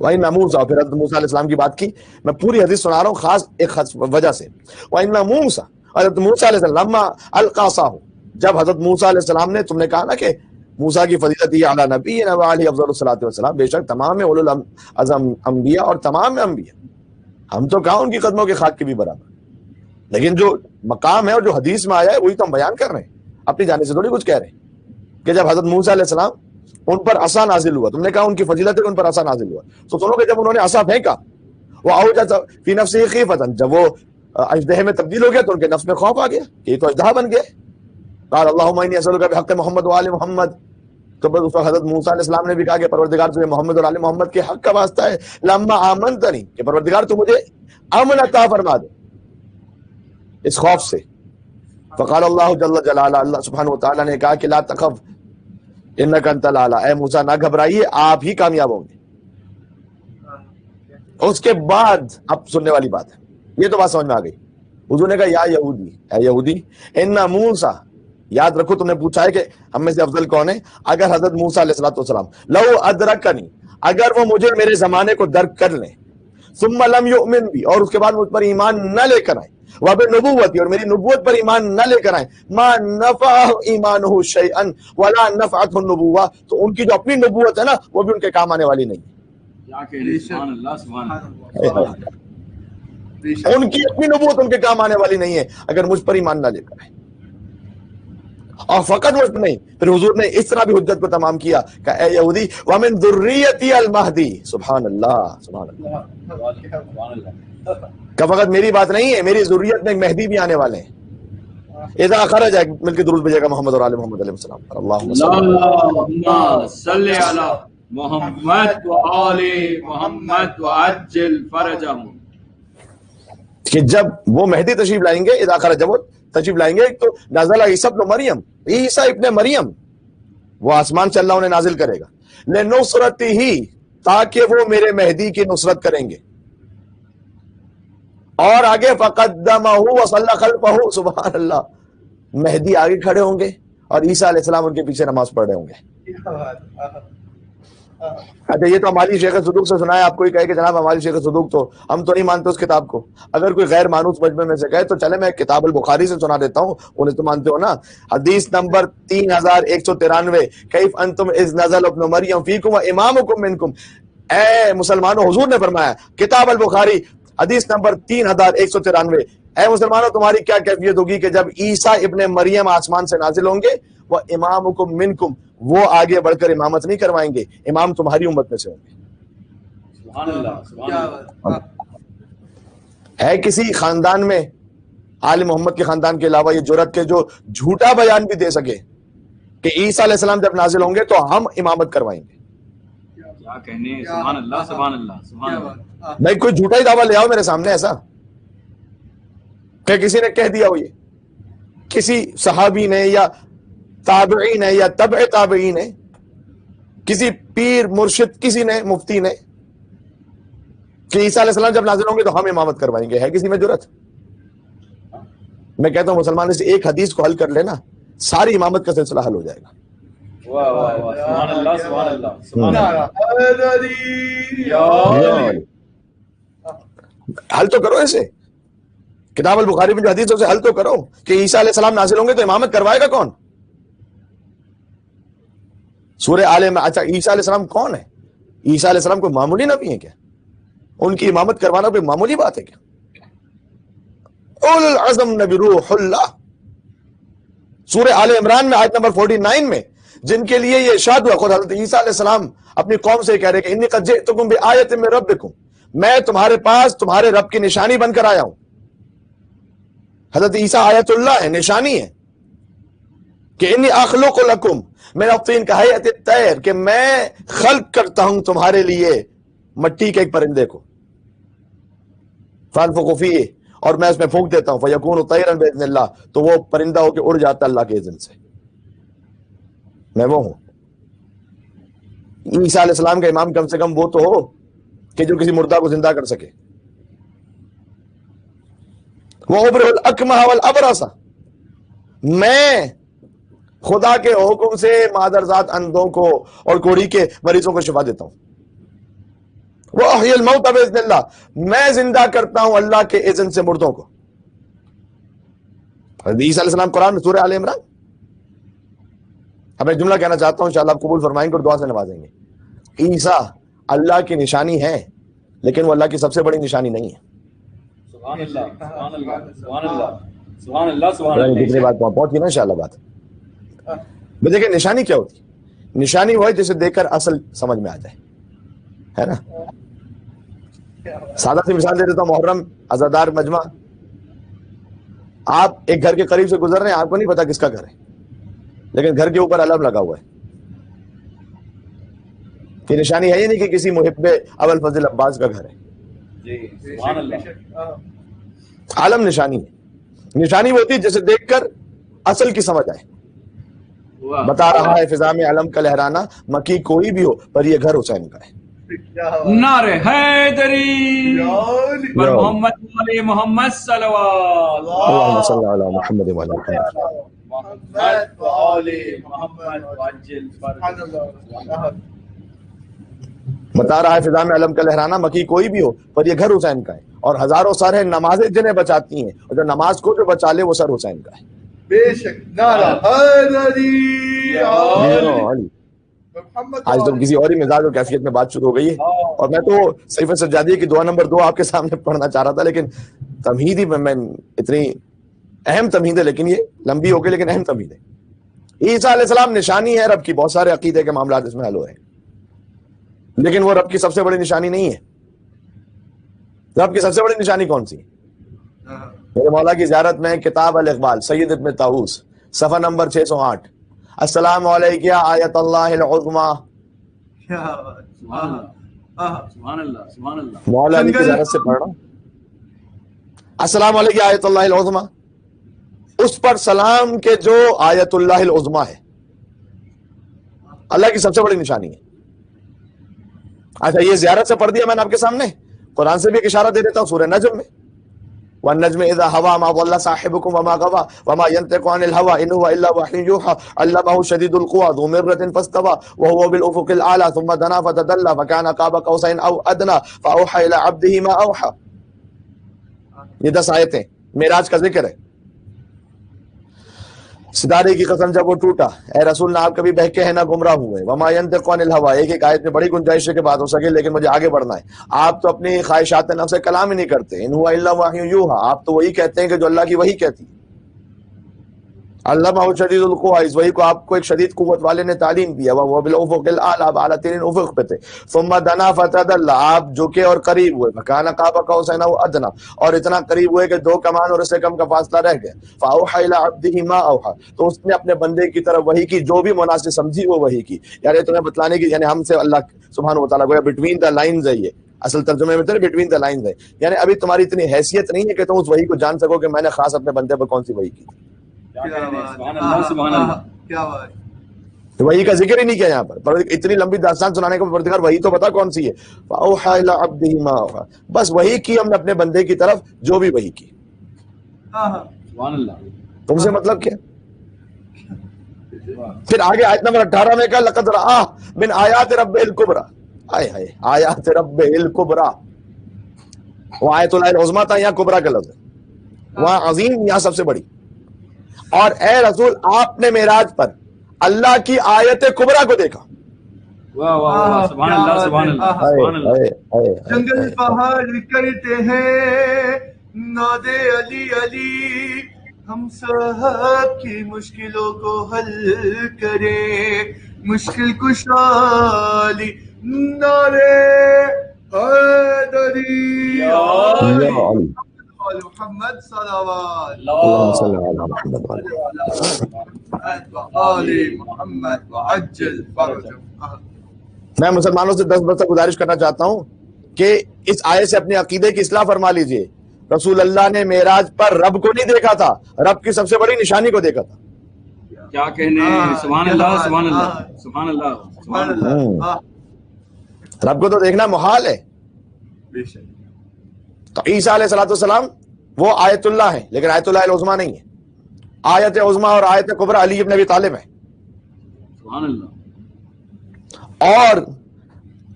وَإِنَّ مُوسَىٰ، پھر حضرت موسیٰ علیہ السلام کی بات کی. میں پوری حدیث سنا رہا ہوں خاص ایک وجہ سے. وَإِنَّ مُوسَىٰ، حضرت موسیٰ علیہ السلام لما القیٰ عصاہ، جب حضرت موسیٰ علیہ السلام نے، تم نے کہا نا کہ موسیٰ کی فضیلت یہ علی نبینا وعلیہ افضل الصلاۃ والسلام، بے شک تمام اولو العزم انبیاء اور تمام انبیاء، ہم تو کہاں ان کی قدموں کے خاک کے بھی برابر، لیکن جو مقام ہے اور جو حدیث میں آیا ہے وہی تو ہم بیان کر رہے ہیں، اپنی جانے سے تھوڑی کچھ کہہ رہے ہیں. کہ جب حضرت موسیٰ علیہ السلام ان پر عصا نازل ہوا، تم نے کہا ان کی فضیلت ہے ان پر عصا نازل ہوا، تو سنو کہ جب انہوں نے عصا پھینکا، وہ اوجس فی نفسہ خیفۃ، جب وہ اژدہے میں تبدیل ہو گیا تو ان کے نفس میں خوف آ گیا کہ یہ تو اژدہا بن گئے. قال اللہم انی اسألک بحق محمد وآل محمد، تو بس اس وقت حضرت موسیٰ علیہ السلام نے بھی کہا کہ پروردگار تجھے محمد اور آل محمد کے حق کا واسطہ ہے، لما آمنتنی، کہ پروردگار تو مجھے امن عطا فرما دے اس خوف سے. فقال اللہ جل جلالہ، اللہ سبحانہ وتعالیٰ نے کہا کہ لا تخف انک انت الاعلی، اے موسیٰ نہ گھبرائیے، آپ ہی کامیاب ہوں گے. اس کے بعد اب سننے والی بات ہے، یہ تو بات سمجھ میں آ گئی. حضور نے کہا یا یہودی، اے یہودی، ان موسیٰ، یاد رکھو تم نے پوچھا ہے کہ ہم میں سے افضل کون ہے. اگر حضرت موسیٰ علیہ السلام لو ادرکنی، اگر وہ مجھے میرے زمانے کو درک کر لیں، ثم لم یؤمن بی، اور اس کے بعد مجھ پر ایمان نہ لے کر آئے، وبنبوتی، اور میری نبوت پر ایمان نہ لے کر آئے، ما نفعہ ایمانہ شیئا ولا نفعتہ النبوہ، تو ان کی جو اپنی نبوت ہے نا وہ بھی ان کے کام آنے والی نہیں ہے. سبحان اللہ. سبحان اللہ. ان کی اپنی نبوت ان کے کام آنے والی نہیں ہے اگر مجھ پر ایمان نہ لے کر آئے. اور فقط مجھ پر نہیں، پھر حضور نے اس طرح بھی حجت کو تمام کیا کہ اے یہودی ومن ذریتی المہدی، سبحان اللہ سبحان اللہ، کہ فقط میری بات نہیں ہے، میری ذریت میں ایک مہدی بھی آنے والے ہیں. اذا خرج، مل کے درود بھیجے گا محمد اور آل محمد علیہ السلام پر. اللہم صلی علی محمد وآل محمد وعجل فرجهم. کہ جب وہ مہدی تشریف لائیں گے، اذا خرج، جب وہ تشریف لائیں گے. ایک تو نزل عیسی ابن مریم, عیسیٰ ابن مریم, وہ آسمان سے اللہ انہیں نازل کرے گا. لنصرتہ, تاکہ وہ میرے مہدی کی نصرت کریں گے. اور آگے فقدمہ وصلی خلفہ, سبحان اللہ, مہدی آگے کھڑے ہوں گے اور عیسیٰ علیہ السلام ان کے پیچھے نماز پڑھ رہے ہوں گے. اچھا یہ تو ہماری شیخ صدوق سے سنا ہے, آپ کوئی کہے کہ جناب ہماری شیخ صدوق تو ہم تو نہیں مانتے اس کتاب کو. اگر کوئی غیر مانوس مجمع میں سے کہے تو چلے میں کتاب البخاری سے سنا دیتا ہوں, انہیں تو مانتے ہو نا. حدیث نمبر 3193, کیف انتم اذ نزل ابن مریم فیکم و امامکم منکم. اے مسلمانوں, حضور نے فرمایا, کتاب البخاری حدیث نمبر 3193, اے مسلمانوں تمہاری کیا کیفیت ہوگی کہ جب عیسیٰ ابن مریم آسمان سے نازل ہوں گے, وہ امامکم منکم, وہ آگے بڑھ کر امامت نہیں کروائیں گے, امام تمہاری امت میں سے ہوں گے. سبحان اللہ, سبحان اللہ. ہے کسی خاندان میں آل محمد کے خاندان کے علاوہ یہ جرأت کے جو جھوٹا بیان بھی دے سکے کہ عیسیٰ علیہ السلام جب نازل ہوں گے تو ہم امامت کروائیں گے؟ کیا کہنے, سبحان اللہ, سبحان اللہ, سبحان اللہ. بھائی کوئی جھوٹا ہی دعویٰ لے آؤ میرے سامنے ایسا کہ کسی نے کہہ دیا ہو, یہ کسی صحابی نے یا تابعین ہے یا تبع تابعین ہے, کسی پیر مرشد, کسی نے, مفتی نے, کہ عیسیٰ علیہ السلام جب نازل ہوں گے تو ہم امامت کروائیں گے. ہے کسی میں جرأت؟ میں کہتا ہوں مسلمان سے ایک حدیث کو حل کر لینا, ساری امامت کا سلسلہ حل ہو جائے گا. واہ واہ واہ, سبحان اللہ, سبحان اللہ, سبحان اللہ. حل تو کرو ایسے, کتاب البخاری میں جو حدیث ہے اسے حل تو کرو کہ عیسیٰ علیہ السلام نازل ہوں گے تو امامت کروائے گا کون؟ سورہ آل عمران. اچھا عیسیٰ علیہ السلام کون ہے؟ عیسیٰ علیہ السلام کوئی معمولی نبی ہے کیا؟ ان کی امامت کروانا کوئی معمولی بات ہے کیا؟ اول العزم نبی روح اللہ, سورہ آل عمران میں آیت نمبر 49 میں, جن کے لیے یہ ارشاد ہوا, خود حضرت عیسیٰ علیہ السلام اپنی قوم سے کہہ رہے کہ انی قد جئتکم بآیۃ من ربکم, میں تمہارے پاس تمہارے رب کی نشانی بن کر آیا ہوں. حضرت عیسیٰ آیت اللہ ہے, نشانی ہے کہ انی اخلق لکم من الطین کہیئۃ الطیر, کہ میں خلق کرتا ہوں تمہارے لیے مٹی کے ایک پرندے کو, فانفخ فیہ, اور میں اس میں پھونک دیتا ہوں, فیکون طیرا باذن اللہ, تو وہ پرندہ ہو کے اڑ جاتا اللہ کے اذن سے. میں وہ ہوں. عیسیٰ علیہ السلام کا امام کم سے کم وہ تو ہو کہ جو کسی مردہ کو زندہ کر سکے. وہ ابرئ الاکمہ والابرص, میں خدا کے حکم سے مادرزاد اندھوں کو اور کوڑی کے مریضوں کو شفا دیتا ہوں. وہ احیی الموت باذن اللہ, میں زندہ کرتا ہوں اللہ کے اذن سے مردوں کو. حضرت عیسیٰ علیہ السلام قرآن میں سورہ آل عمران. اب میں جملہ کہنا چاہتا ہوں, انشاءاللہ آپ قبول فرمائیں گے اور دعا سے نوازیں گے. عیسیٰ اللہ کی نشانی ہے, لیکن وہ اللہ کی سب سے بڑی نشانی نہیں ہے. سبحان اللہ, سبحان اللہ, سبحان اللہ, سبحان اللہ, سبحان اللہ. کتنی بات پہنچی نا انشاءاللہ بات. دیکھیں نشانی کیا ہوتی ہے؟ نشانی وہ ہے جسے دیکھ کر اصل سمجھ میں آ جائے, ہے نا. سادہ سی مثال دے دیتا ہوں, محرم عزادار مجمع, آپ ایک گھر کے قریب سے گزر رہے ہیں, آپ کو نہیں پتا کس کا گھر ہے, لیکن گھر کے اوپر علم لگا ہوا ہے. یہ نشانی ہے یہ نہیں کہ کسی محب ابوالفضل عباس کا گھر ہے. جی سبحان اللہ. عالم نشانی ہے. نشانی وہ ہوتی ہے جسے دیکھ کر اصل کی سمجھ آئے. بتا رہا ہے فضا میں علم کا لہرانا, مکی کوئی بھی ہو پر یہ گھر حسین کا ہے. نعرہ حیدری پر محمد علی محمد صلوات, اللہم صلی علی محمد و علی محمد وآل محمد وعجل فرجہ. بتا رہا ہے فضا میں علم کا لہرانا, مکی کوئی بھی ہو پر یہ گھر حسین کا ہے. اور ہزاروں سر ہیں نمازیں جنہیں بچاتی ہیں, اور جو نماز کو جو بچا لے وہ سر حسین کا ہے. بے شک. نعرہ حیدری علی. آج تو کسی اور ہی مزاج اور کیفیت میں بات شروع ہو گئی ہے, اور میں تو صحیفہ سجادیہ کی دعا نمبر 2 آپ کے سامنے پڑھنا چاہ رہا تھا, لیکن تمہید ہی میں اتنی اہم تمہید ہے, لیکن یہ لمبی ہو گئی, لیکن اہم تمہید ہے. عیسیٰ علیہ السلام نشانی ہے رب کی, بہت سارے عقیدے کے معاملات اس میں حل ہوئے ہیں, لیکن وہ رب کی سب سے بڑی نشانی نہیں ہے. رب کی سب سے بڑی نشانی کون سی؟ میرے مولا کی زیارت میں کتاب الاقبال سید ابن طاووس صفحہ نمبر 608, السلام علیکم آیت اللہ العظمی. سبحان اللہ, سبحان اللہ. مولا علی کی زیارت سے پڑھ رہا ہوں, السلام علیکم آیت اللہ العظمی. اس پر سلام کے جو آیت اللہ العظمی ہے، اللہ کی سب سے بڑی نشانی ہے۔ اچھا یہ زیارت سے پڑھ دیا میں نے آپ کے سامنے، قرآن سے بھی ایک اشارہ دے دیتا ہوں سورہ نجم میں، وَالنَّجْمِ إِذَا هَوَىٰ مَا ضَلَّ صَاحِبُكُمْ وَمَا غَوَىٰ وَمَا يَنطِقُ عَنِ الْهَوَىٰ إِنْ هُوَ إِلَّا وَحْيٌ يُوحَىٰ عَلَّمَهُ شَدِيدُ الْقُوَىٰ ذُو مِرَّةٍ فَاسْتَوَىٰ وَهُوَ بِالْأُفُقِ الْأَعْلَىٰ ثُمَّ دَنَا فَتَدَلَّىٰ فَكَانَ قَابَ قَوْسَيْنِ أَوْ أَدْنَىٰ فَأَوْحَىٰ إِلَىٰ عَبْدِهِ مَا أَوْحَىٰ۔ یہ 10 آیتیں معراج کا ذکر ہے۔ ستارے کی قسم جب وہ ٹوٹا، اے رسول نہ آپ کبھی بہکے ہیں نہ گمراہ ہوئے، وما ينطق عن الهوى، ایک آیت میں بڑی گنجائش ہے کہ بات ہو سکے لیکن مجھے آگے بڑھنا ہے۔ آپ تو اپنی خواہشات نفس سے کلام ہی نہیں کرتے، ان هو الا وحی یوحى، آپ تو وہی کہتے ہیں کہ جو اللہ کی وحی کہتی ہے۔ علمہ شدید القویٰ، اس وحی کو آپ کو ایک شدید قوت والے نے تعلیم دیا، وہ بالافق الاعلی، آپ اعلیٰ ترین افق پہ تھے۔ ثم دنا فتدلی، آپ جھکے اور قریب ہوئے، فکان قاب قوسین او ادنی، اور اتنا قریب ہوئے کہ 2 کمان اور اس سے کم کا فاصلہ رہ گیا۔ فاوحی الی عبدہ ما اوحی، تو اس نے اپنے بندے کی طرف وحی کی جو بھی مناسب سمجھی وہ وحی کی۔ یعنی تمہیں بتلانے کی، یعنی ہم سے اللہ سبحانہ و تعالیٰ کو بٹوین دا لائنز ہے، یہ اصل ترجمے میں تو بٹوین دا لائنز ہے، یعنی ابھی تمہاری اتنی حیثیت نہیں ہے کہ تم اس وحی کو جان سکو کہ میں نے خاص اپنے بندے پر کون سی وحی کی۔ وحی کا ذکر ہی نہیں کیا یہاں پر اتنی لمبی داستان سنانے کو پروردگار وحی تو پتا کون سی ہے، فاوحى الى عبده ما اوحى، بس وحی کی ہم نے اپنے بندے کی طرف جو بھی وحی کی۔ سبحان اللہ، تم سے مطلب کیا؟ پھر آگے آیت نمبر 18 میں کہا لقد رآہ من آیات رب الکبریٰ، آئے ہائے آیات رب الکبریٰ، وہ آیت اللہ العظمیٰ تھا، یہاں کبریٰ کا لفظ ہے، وہاں عظیم، یہاں سب سے بڑی۔ اور اے رسول آپ نے معراج پر اللہ کی آیت کبریٰ کو دیکھا۔ واہ واہ واہ، سبحان اللہ سبحان اللہ سبحان اللہ۔ جنگل پہاڑ کرتے ہیں ناد علی علی، ہم سب کی مشکلوں کو حل کریں، مشکل کشالی نعرے حیدری، یا علی محمد صلوات اللہم صلی علی محمد آل محمد وعجل فرجهم۔ میں مسلمانوں سے 10 بس گزارش کرنا چاہتا ہوں کہ اس آیت سے اپنے عقیدے کی اصلاح فرما لیجئے۔ رسول اللہ نے معراج پر رب کو نہیں دیکھا تھا، رب کی سب سے بڑی نشانی کو دیکھا تھا۔ کیا کہنے، سبحان اللہ سبحان اللہ سبحان اللہ سبحان اللہ۔ رب کو تو دیکھنا محال ہے۔ بے شک تو عیسیٰ علیہ السلام وہ آیت اللہ ہے لیکن آیت اللہ العظمیٰ نہیں ہے۔ آیت عظمیٰ اور آیت کبریٰ علی ابن ابی طالب ہے، سبحان اللہ۔ اور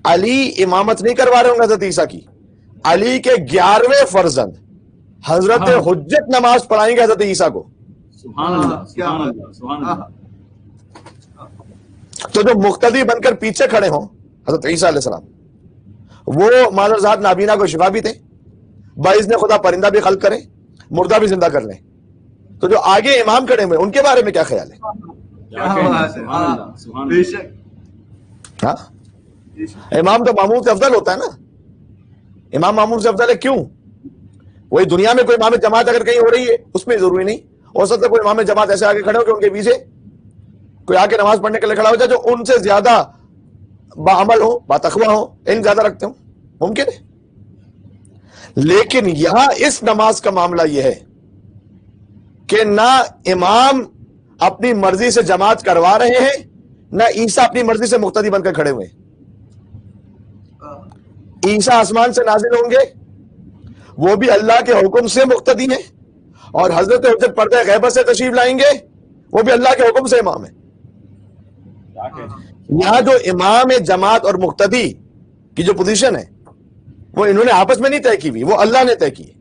علی امامت نہیں کروا رہے ہوں گے حضرت عیسیٰ کی، علی کے 11ویں فرزند حضرت حجت نماز پڑھائیں گے حضرت عیسیٰ کو۔ سبحان اللہ سبحان اللہ سبحان اللہ۔ تو جو مقتدی بن کر پیچھے کھڑے ہوں حضرت عیسیٰ علیہ السلام، وہ معذرات نابینا کو شفا بھی دیں، باذن خدا پرندہ بھی خلق کریں، مردہ بھی زندہ کر لیں۔ تو جو آگے امام کھڑے ہوئے ان کے بارے میں کیا خیال ہے؟ بے شک ہاں، امام تو مامون سے افضل ہوتا ہے نا، امام مامون سے افضل ہے، کیوں؟ وہی دنیا میں کوئی امام جماعت اگر کہیں ہو رہی ہے اس میں ضروری نہیں ہو سکتا کوئی امام جماعت ایسے آگے کھڑے ہو کہ ان کے پیچھے کوئی آ کے نماز پڑھنے کے لیے کھڑا ہو جائے جو ان سے زیادہ باعمل ہو، باتقویٰ ہو، علم زیادہ رکھتے ہوں، ممکن ہے۔ لیکن یہاں اس نماز کا معاملہ یہ ہے کہ نہ امام اپنی مرضی سے جماعت کروا رہے ہیں، نہ عیسیٰ اپنی مرضی سے مقتدی بن کر کھڑے ہوئے ہیں۔ عیسیٰ آسمان سے نازل ہوں گے، وہ بھی اللہ کے حکم سے مقتدی ہیں، اور حضرت حجت پردہ غیبت سے تشریف لائیں گے، وہ بھی اللہ کے حکم سے امام ہے۔ یہاں جو امام جماعت اور مقتدی کی جو پوزیشن ہے وہ انہوں نے آپس میں نہیں طے کی ہوئی، وہ اللہ نے طے کی ہے۔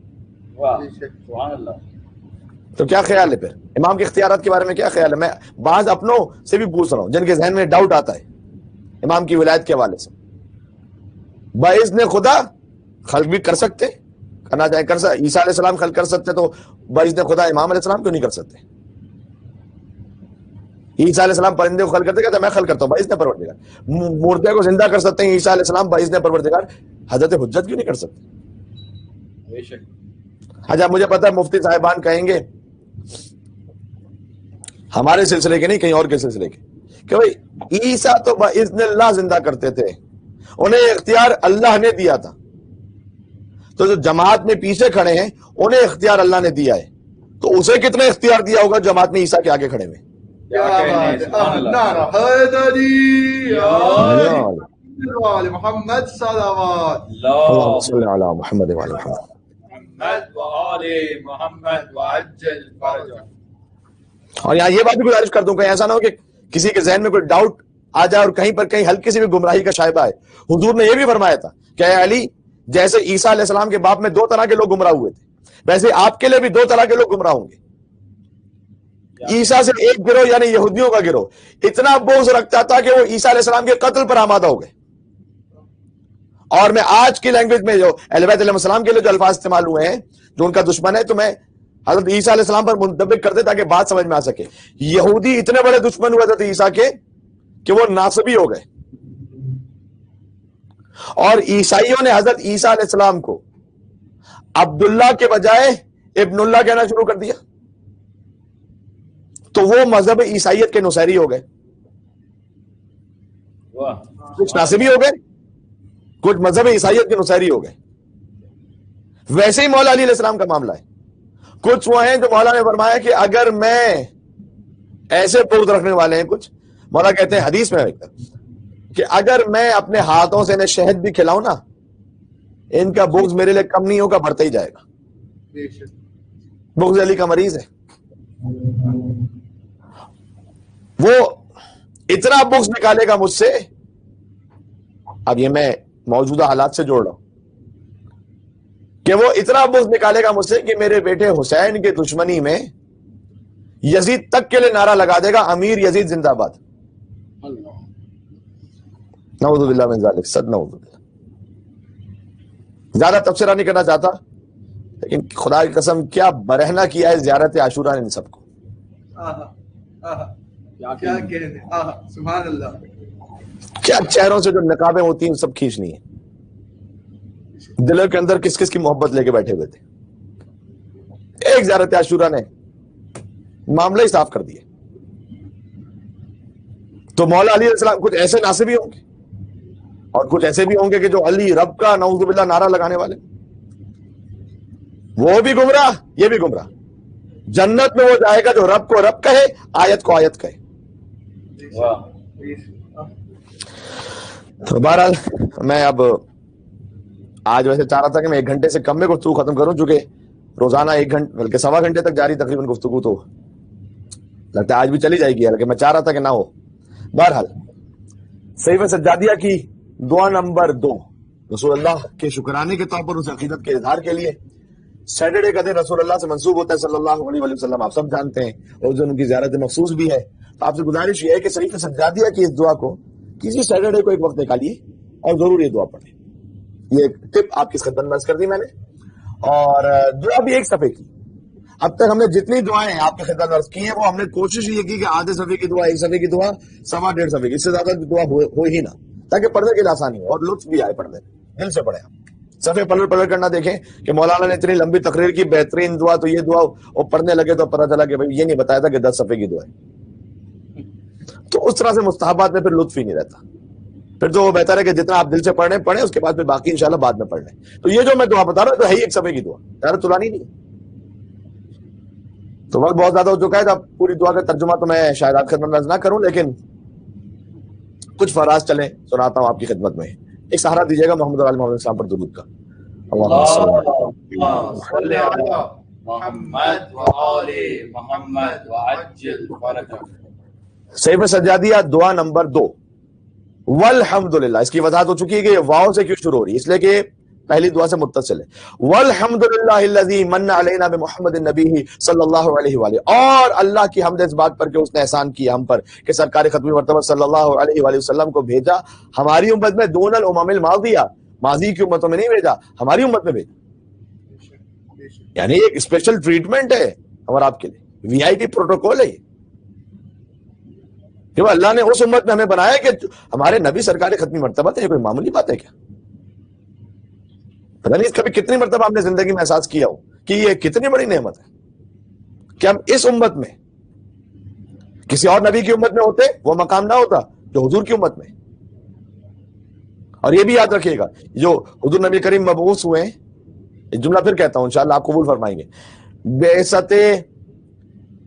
تو کیا خیال ہے پھر امام کے اختیارات کے بارے میں؟ کیا خیال ہے؟ میں بعض اپنوں سے بھی پوچھ رہا ہوں جن کے ذہن میں ڈاؤٹ آتا ہے امام کی ولایت کے حوالے سے۔ باذن خدا خلق بھی کر سکتے، کرنا چاہیں کر سکتے، عیسیٰ علیہ السلام خلق کر سکتے، تو باذن خدا امام علیہ السلام کیوں نہیں کر سکتے؟ عیسیٰ علیہ السلام پرندے کو خلق کرتے، کہتے ہیں میں خلق کرتا ہوں باذن پروردگار۔ مردے کو زندہ کر سکتے ہیں عیسیٰ علیہ السلام باذن پروردگار، حضرت حجت کیوں نہیں کر سکتے؟ اچھا مجھے پتا ہے مفتی صاحبان کہیں گے ہمارے سلسلے کے نہیں کہیں اور کے سلسلے کے کہ بھائی عیسیٰ تو باذن اللہ زندہ کرتے تھے، انہیں اختیار اللہ نے دیا تھا، تو جو جماعت میں پیچھے کھڑے ہیں انہیں اختیار اللہ نے دیا ہے، تو اسے کتنا اختیار دیا ہوگا جماعت میں عیسیٰ کے آگے کھڑے ہوئے؟ کیا بات ہے. نعرہ حیدری آل محمد صلوات. اللہم صلی علی محمد وعلی محمد. محمد وآل محمد وعجل فرجہ. اور یہاں یہ بات بھی گزارش کر دوں کہ ایسا نہ ہو کہ کسی کے ذہن میں کوئی ڈاؤٹ آ جائے اور کہیں پر کہیں ہلکی سی بھی گمراہی کا شائبہ ہے. حضور نے یہ بھی فرمایا تھا کہ اے علی، جیسے عیسیٰ علیہ السلام کے باپ میں 2 طرح کے لوگ گمراہ ہوئے تھے، ویسے آپ کے لیے بھی 2 طرح کے لوگ گمراہ ہوں گے. عیسیٰ سے ایک گروہ یعنی یہودیوں کا گروہ اتنا بغض رکھتا تھا کہ وہ عیسیٰ علیہ السلام کے قتل پر آمادہ ہو گئے. اور میں آج کی لینگویج میں جو اہل بیت علیہ السلام کے لیے جو الفاظ استعمال ہوئے ہیں، جو ان کا دشمن ہے، تو میں حضرت عیسیٰ علیہ السلام پر منطبق کر دے تاکہ بات سمجھ میں آ سکے. یہودی اتنے بڑے دشمن ہوئے تھے عیسیٰ کے کہ وہ ناصبی ہو گئے، اور عیسائیوں نے حضرت عیسیٰ علیہ السلام کو عبداللہ کے بجائے ابن اللہ کہنا شروع کر دیا. تو وہ مذہب عیسائیت کے نصیری ہو گئے. کچھ ناصبی ہو گئے، کچھ مذہب عیسائیت کے نصیری ہو گئے. ویسے ہی مولا علی علیہ السلام کا معاملہ ہے. کچھ وہ ہیں جو مولا نے فرمایا کہ اگر میں ایسے بغض رکھنے والے ہیں، کچھ مولا کہتے ہیں حدیث میں کہ اگر میں اپنے ہاتھوں سے انہیں شہد بھی کھلاؤں نا، ان کا بغض میرے لیے کم نہیں ہوگا، بڑھتا ہی جائے گا. بغض علی کا مریض ہے. وہ اتنا بغض نکالے گا مجھ سے. اب یہ میں موجودہ حالات سے جوڑ رہا ہوں کہ وہ اتنا بغض نکالے گا مجھ سے کہ میرے بیٹے حسین کے دشمنی میں یزید تک کے لیے نعرہ لگا دے گا، امیر یزید زندہ باد. نعوذ باللہ من ذالک، صد نعوذ باللہ. زیادہ تبصرہ نہیں کرنا چاہتا، لیکن خدا کی قسم کیا برہنہ کیا ہے زیارت عاشورہ نے ان سب کو. کیا کہنے. سبحان اللہ. کیا چہروں سے جو نقابیں ہوتی ہیں سب کھینچنی ہے. دلوں کے اندر کس کس کی محبت لے کے بیٹھے ہوئے تھے. ایک زیارت عاشورہ نے معاملہ ہی صاف کر دیا. تو مولا علی علیہ السلام کچھ ایسے ناصبی ہوں گے اور کچھ ایسے بھی ہوں گے کہ جو علی رب کا نعوذ باللہ نعرہ لگانے والے، وہ بھی گمراہ، یہ بھی گمراہ. جنت میں وہ جائے گا جو رب کو رب کہے، آیت کو آیت کہے. تو بہرحال میں اب آج ویسے چاہ رہا تھا کہ میں 1 گھنٹے سے کم میں گفتگو ختم کروں، چونکہ روزانہ 1 گھنٹے بلکہ 1.25 گھنٹے تک جاری تقریباً گفتگو تو لگتا ہے آج بھی چلی جائے گی، بلکہ میں چاہ رہا تھا کہ نہ ہو. بہرحال صحیفہ سجادیہ کی دعا نمبر 2 رسول اللہ کے شکرانے کے طور پر اس عقیدت کے اظہار کے لیے سیٹرڈے کا دن رسول اللہ سے منسوب ہوتا ہے صلی اللہ علیہ وسلم، آپ سب جانتے ہیں، اور جو ان کی زیارت مخصوص بھی ہے. تو آپ سے گزارش یہ ہے کہ صحیفہ سجادیہ کی اس دعا کو کسی سیٹرڈے کو ایک وقت نکالیے اور ضرور یہ دعا پڑھیں. یہ ایک ٹپ آپ کی خدمت میں عرض کر دی میں نے. اور دعا بھی 1 صفحے کی. اب تک ہم نے جتنی دعائیں آپ کی خدمت میں عرض کی ہیں وہ ہم نے کوشش یہ کی کہ آدھے صفحے کی دعا، 1 صفحے کی دعا، 1.25 صفحے کی، اس سے زیادہ دعا ہو ہی نہ، تاکہ پڑھنے کے لیے آسانی ہو اور لطف بھی آئے پڑھنے. دل سے پڑھیں. صفحے پلٹ کرنا دیکھیں کہ مولانا نے اتنی لمبی تقریر کی، بہترین دعا، تو یہ دعا وہ پڑھنے لگے تو پتہ چلا کہ بھائی یہ نہیں بتایا تھا کہ 10 صفحے کی دعا ہے. تو اس طرح سے مستحبات میں پھر لطف ہی نہیں رہتا. پھر تو وہ بہتر ہے کہ جتنا آپ دل سے پڑھیں، اس کے بعد پھر باقی انشاءاللہ بعد میں پڑھ لیں. تو یہ جو میں دعا بتا رہا ہوں تو ہے ہی 1 صفحے کی دعا، زیادہ طولانی نہیں. تو وقت بہت زیادہ ہو چکا ہے، تو پوری دعا کا ترجمہ تو میں شاید آپ خدمت میں نہ کروں، لیکن کچھ فراز چلیں سناتا ہوں آپ کی خدمت میں. ایک سہارا دیجیے گا محمد علی محمد السلام پر درود کا. اللہم صلی علی محمد وآل محمد وعجل فرجہ. صحیفہ سجادیہ دعا نمبر 2 والحمدللہ. اس کی وضاحت ہو چکی ہے کہ یہ واو سے کیوں شروع ہو رہی ہے، اس لیے کہ پہلی دعا سے متصل ہے. والحمدللہ الذی من علینا بمحمد النبی صلی اللہ علیہ وآلہ. اور اللہ کی حمد اس بات پر کہ اس نے احسان کیا ہم پر کہ سرکار ختمی مرتبہ صلی اللہ علیہ وآلہ وسلم کو بھیجا ہماری امت میں، دون الامم الماضیہ، ماضی کی امتوں میں نہیں بھیجا، ہماری امت میں بھیجا. یعنی ایک اسپیشل ٹریٹمنٹ ہے ہمارا آپ کے لیے، وی آئی پی پروٹوکول ہے. کہ اللہ نے اس امت میں ہمیں بنایا کہ ہمارے نبی سرکار ختمی مرتبہ تھے. یہ کوئی معمولی بات ہے کیا؟ پتہ نہیں کبھی کتنی مرتبہ ہم نے زندگی میں احساس کیا ہو کہ یہ کتنی بڑی نعمت ہے کہ ہم اس امت میں، کسی اور نبی کی امت میں ہوتے وہ مقام نہ ہوتا جو حضور کی امت میں. اور یہ بھی یاد رکھیے گا، جو حضور نبی کریم مبعوث ہوئے، ایک جملہ پھر کہتا ہوں انشاءاللہ آپ قبول فرمائیں گے، بعثت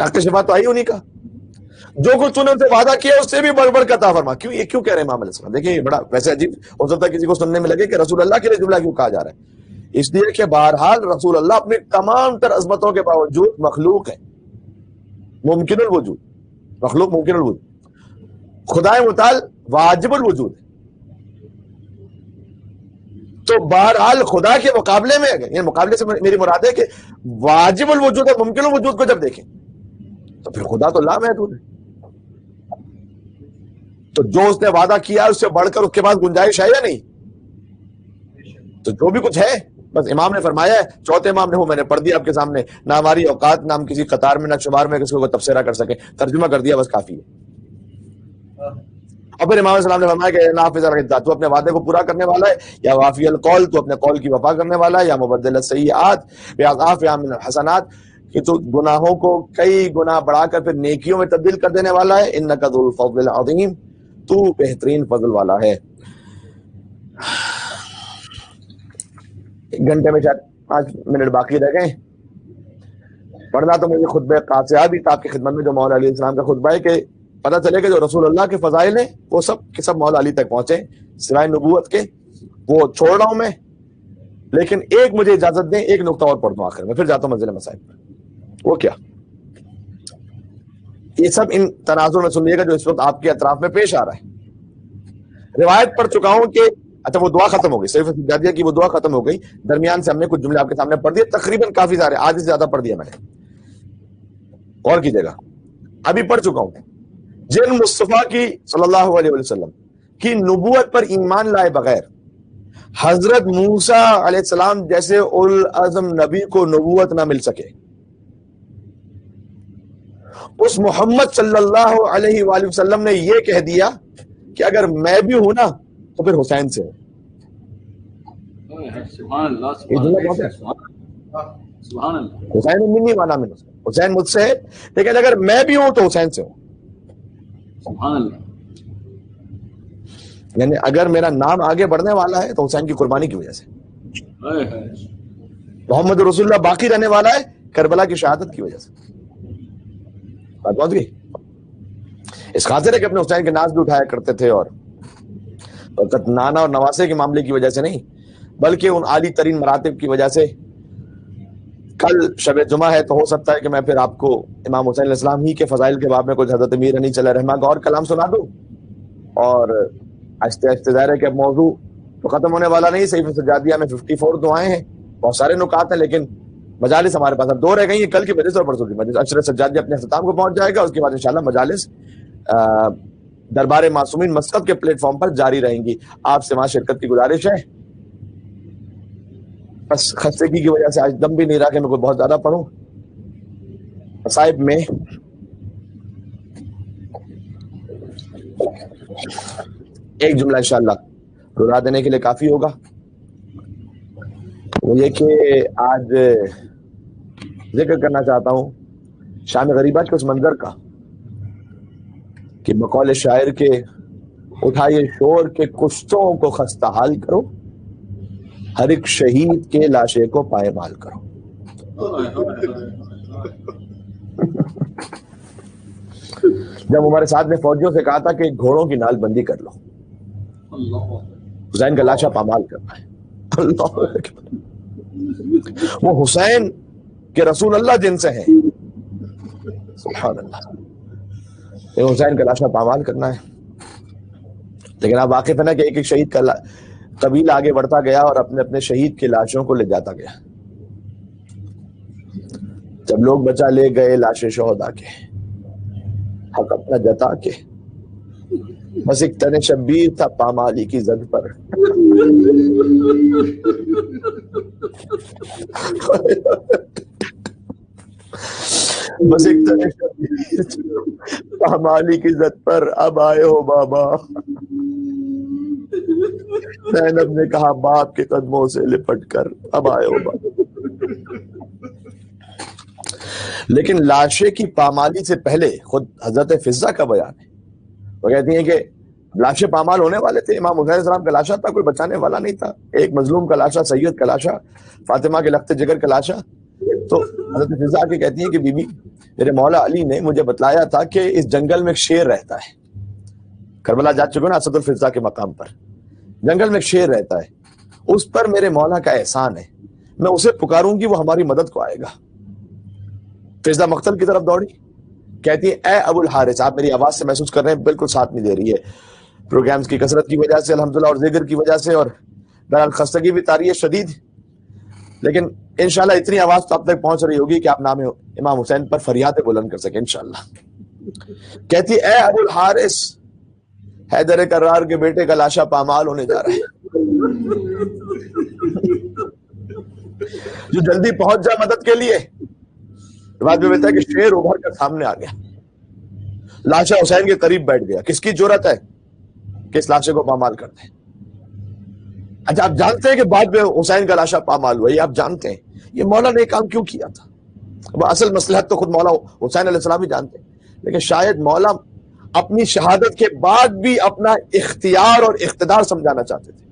حق شفا تو آئی انہیں کا، جو کچھ انہوں نے وعدہ کیا اس سے بھی بڑھ بڑھ کر عطا فرما. کیوں یہ کیوں کہہ رہے ہیں امام علیہ السلام؟ دیکھیں بڑا ویسے عجیب ہو سکتا ہے کسی کو سننے میں لگے کہ رسول اللہ کے لیے جملہ کیوں کہا جا رہا ہے. اس لیے کہ بہرحال رسول اللہ اپنی تمام تر عظمتوں کے باوجود مخلوق ہے، ممکن الوجود، مخلوق ممکن الوجود، خدا متعال واجب الوجود ہے. تو بہرحال خدا کے مقابلے میں، یعنی مقابلے سے میری مراد ہے کہ واجب الوجود اور ممکن الوجود کو جب دیکھیں تو پھر خدا تو لامحدود ہے. تو جو اس نے وعدہ کیا اس سے بڑھ کر اس کے پاس گنجائش ہے یا نہیں؟ تو جو بھی کچھ ہے بس امام نے فرمایا ہے، چوتھے امام نے وہ میں نے پڑھ دیا آپ کے سامنے، نہ ہماری اوقات، نہ ہم کسی قطار میں، نہ شمار میں کسی کو تبصرہ کر سکیں، ترجمہ کر دیا بس کافی ہے. اور پھر امام السلام نے فرمایا کہ نافذ العدہ، تو اپنے وعدے کو پورا کرنے والا ہے، یا وافی القول، تو اپنے قول کی وفا کرنے والا ہے، یا مبدل السیئات باضعاف من الحسنات، کہ تو گناہوں کو کئی گناہ بڑھا کر پھر نیکیوں میں تبدیل کر دینے والا ہے. انک ذو الفضل العظیم، تو بہترین فضل والا ہے. ایک گھنٹے میں شاید 5 منٹ باقی رہ گئے. پڑھنا تو مجھے خطبہ قاصیہ بھی تھا آپ کی خدمت میں، جو مولا علیہ السلام کا خطبہ ہے، کہ پتہ چلے کہ جو رسول اللہ کے فضائل ہیں وہ سب کے سب مولا علی تک پہنچے سوائے نبوت کے. وہ چھوڑ رہا ہوں میں، لیکن ایک مجھے اجازت دیں، ایک نقطہ اور پڑھ دوں آخر میں، پھر جاتا ہوں منزل مسائل پر. وہ کیا؟ یہ سب ان تناظر میں سنیے گا جو اس وقت آپ کے اطراف میں پیش آ رہا ہے. روایت پڑھ چکا ہوں کہ اچھا وہ دعا ختم ہو گئی، سیف سجادیہ کی وہ دعا ختم ہو گئی، درمیان سے ہم نے کچھ جملے آپ کے سامنے پڑھ دیے، تقریباً کافی سارے، آدھے سے زیادہ پڑھ دیا میں نے. غور کیجیے گا، ابھی پڑھ چکا ہوں جن مصطفیٰ کی صلی اللہ علیہ وسلم کی نبوت پر ایمان لائے بغیر حضرت موسیٰ علیہ السلام جیسے اولوالعزم نبی کو نبوت نہ مل سکے، اس محمد صلی اللہ علیہ وآلہ وسلم نے یہ کہہ دیا کہ اگر میں بھی ہوں نا تو پھر حسین سے ہوں. حسین منی مانا میں حسین مجھ سے ہے، لیکن اگر میں بھی ہوں تو حسین سے ہوں. یعنی اگر میرا نام آگے بڑھنے والا ہے تو حسین کی قربانی کی وجہ سے، محمد رسول اللہ باقی رہنے والا ہے کربلا کی شہادت کی وجہ سے. بات پہنچ گئی؟ اس خاطر ہے کہ اپنے حسین کے ناز بھی اٹھایا کرتے تھے، اور فقط نانا اور نواسے کے معاملے کی وجہ سے نہیں بلکہ ان عالی ترین مراتب کی وجہ سے. کل شب جمعہ ہے تو ہو سکتا ہے کہ میں پھر آپ کو امام حسین علیہ السلام ہی کے فضائل کے باب میں کچھ حضرت امیر انیس علیہ الرحمہ کا اور کلام سنا دوں. اور آہستہ آہستہ ظاہر ہے کہ اب موضوع تو ختم ہونے والا نہیں. سیف سجادیہ میں 54 دعائیں ہیں، بہت سارے نکات ہیں، لیکن مجالس ہمارے پاس اب 2 رہ گئی ہیں، کل کی مجلس اور پرسوں کی مجلس. اشر سجادیہ اپنے اختتام کو پہنچ جائے گا، اس کے بعد انشاءاللہ مجالس دربار معصومین مسقط کے پلیٹ فارم پر جاری رہیں گی. آپ سے وہاں شرکت کی گزارش ہے. بس خستگی کی وجہ سے آج دم بھی نہیں رہا کہ میں کوئی بہت زیادہ پڑھوں. مصائب میں ایک جملہ انشاءاللہ رلا دینے کے لیے کافی ہوگا. وہ یہ کہ آج ذکر کرنا چاہتا ہوں شام غریبات کے اس منظر کا کہ بقول شاعر کے اٹھائیے شور کے کشتوں کو خستہ حال کرو، ہر ایک شہید کے لاشے کو پائمال کرو. جب ہمارے ساتھ نے فوجیوں سے کہا تھا کہ گھوڑوں کی نال بندی کر لو، حسین کا لاشا پامال کرنا ہے. اللہ اکبر. وہ حسین کے رسول اللہ جن سے ہیں، سبحان اللہ، یہ حسین کا لاشا پامال کرنا ہے. لیکن آپ واقف ہے نا کہ ایک ایک شہید کا قبیلہ آگے بڑھتا گیا اور اپنے اپنے شہید کی لاشوں کو لے جاتا گیا. جب لوگ بچا لے گئے لاشیں شہدا کے، حق اپنا جتا کے، بس ایک تن شبیر تھا پامالی کی زد پر. بس ایک تن شبیر پامالی کی زد پر، اب آئے ہو بابا. زینب نے کہا باپ کے قدموں سے لپٹ کر، اب آئے ہو بابا. لیکن لاشے کی پامالی سے پہلے خود حضرت فضہ کا بیان ہے. وہ کہتی ہیں کہ لاشیں پامال ہونے والے تھے. امام حسین علیہ السلام کا لاشا تھا، کوئی بچانے والا نہیں تھا. ایک مظلوم کا لاشا، سید کا لاشا، فاطمہ کے لخت جگر کا لاشا. تو حضرت فضا کے کہتی ہیں کہ بی بی میرے مولا علی نے مجھے بتلایا تھا کہ اس جنگل میں ایک شیر رہتا ہے. کربلا جا چکے نا اسد الفضا کے مقام پر. جنگل میں ایک شیر رہتا ہے, اس پر میرے مولا کا احسان ہے, میں اسے پکاروں گی وہ ہماری مدد کو آئے گا. فضا مقتل کی طرف دوڑی, کہتی ہے اے ابو الحارث, آپ میری آواز سے محسوس کر رہے ہیں بالکل ساتھ نہیں دے رہی ہے, پروگرامز کی کثرت کی وجہ سے الحمدللہ اور ذکر کی وجہ سے, اور بہرحال خستگی بھی طاری ہے شدید, لیکن انشاءاللہ اتنی آواز تو اب تک پہنچ رہی ہوگی کہ آپ نام امام حسین پر فریاد بلند کر سکیں انشاءاللہ. کہتی اے ابو الحارث, حیدر کرار کے بیٹے کا لاشا پامال ہونے جا رہا ہے, جو جلدی پہنچ جا مدد کے لیے. بعد میں بتایا کہ شیر ابھر کر سامنے آ گیا, لاشا حسین کے قریب بیٹھ گیا. کس کی جرأت ہے کہ اس لاشے کو پامال کرتے ہیں؟ اچھا آپ جانتے ہیں کہ بعد میں حسین کا لاشا پامال ہوا, یہ آپ جانتے ہیں, یہ مولا نے کام کیوں کیا تھا؟ وہ اصل مصلحت تو خود مولا حسین علیہ السلام ہی جانتے ہیں, لیکن شاید مولا اپنی شہادت کے بعد بھی اپنا اختیار اور اقتدار سمجھانا چاہتے تھے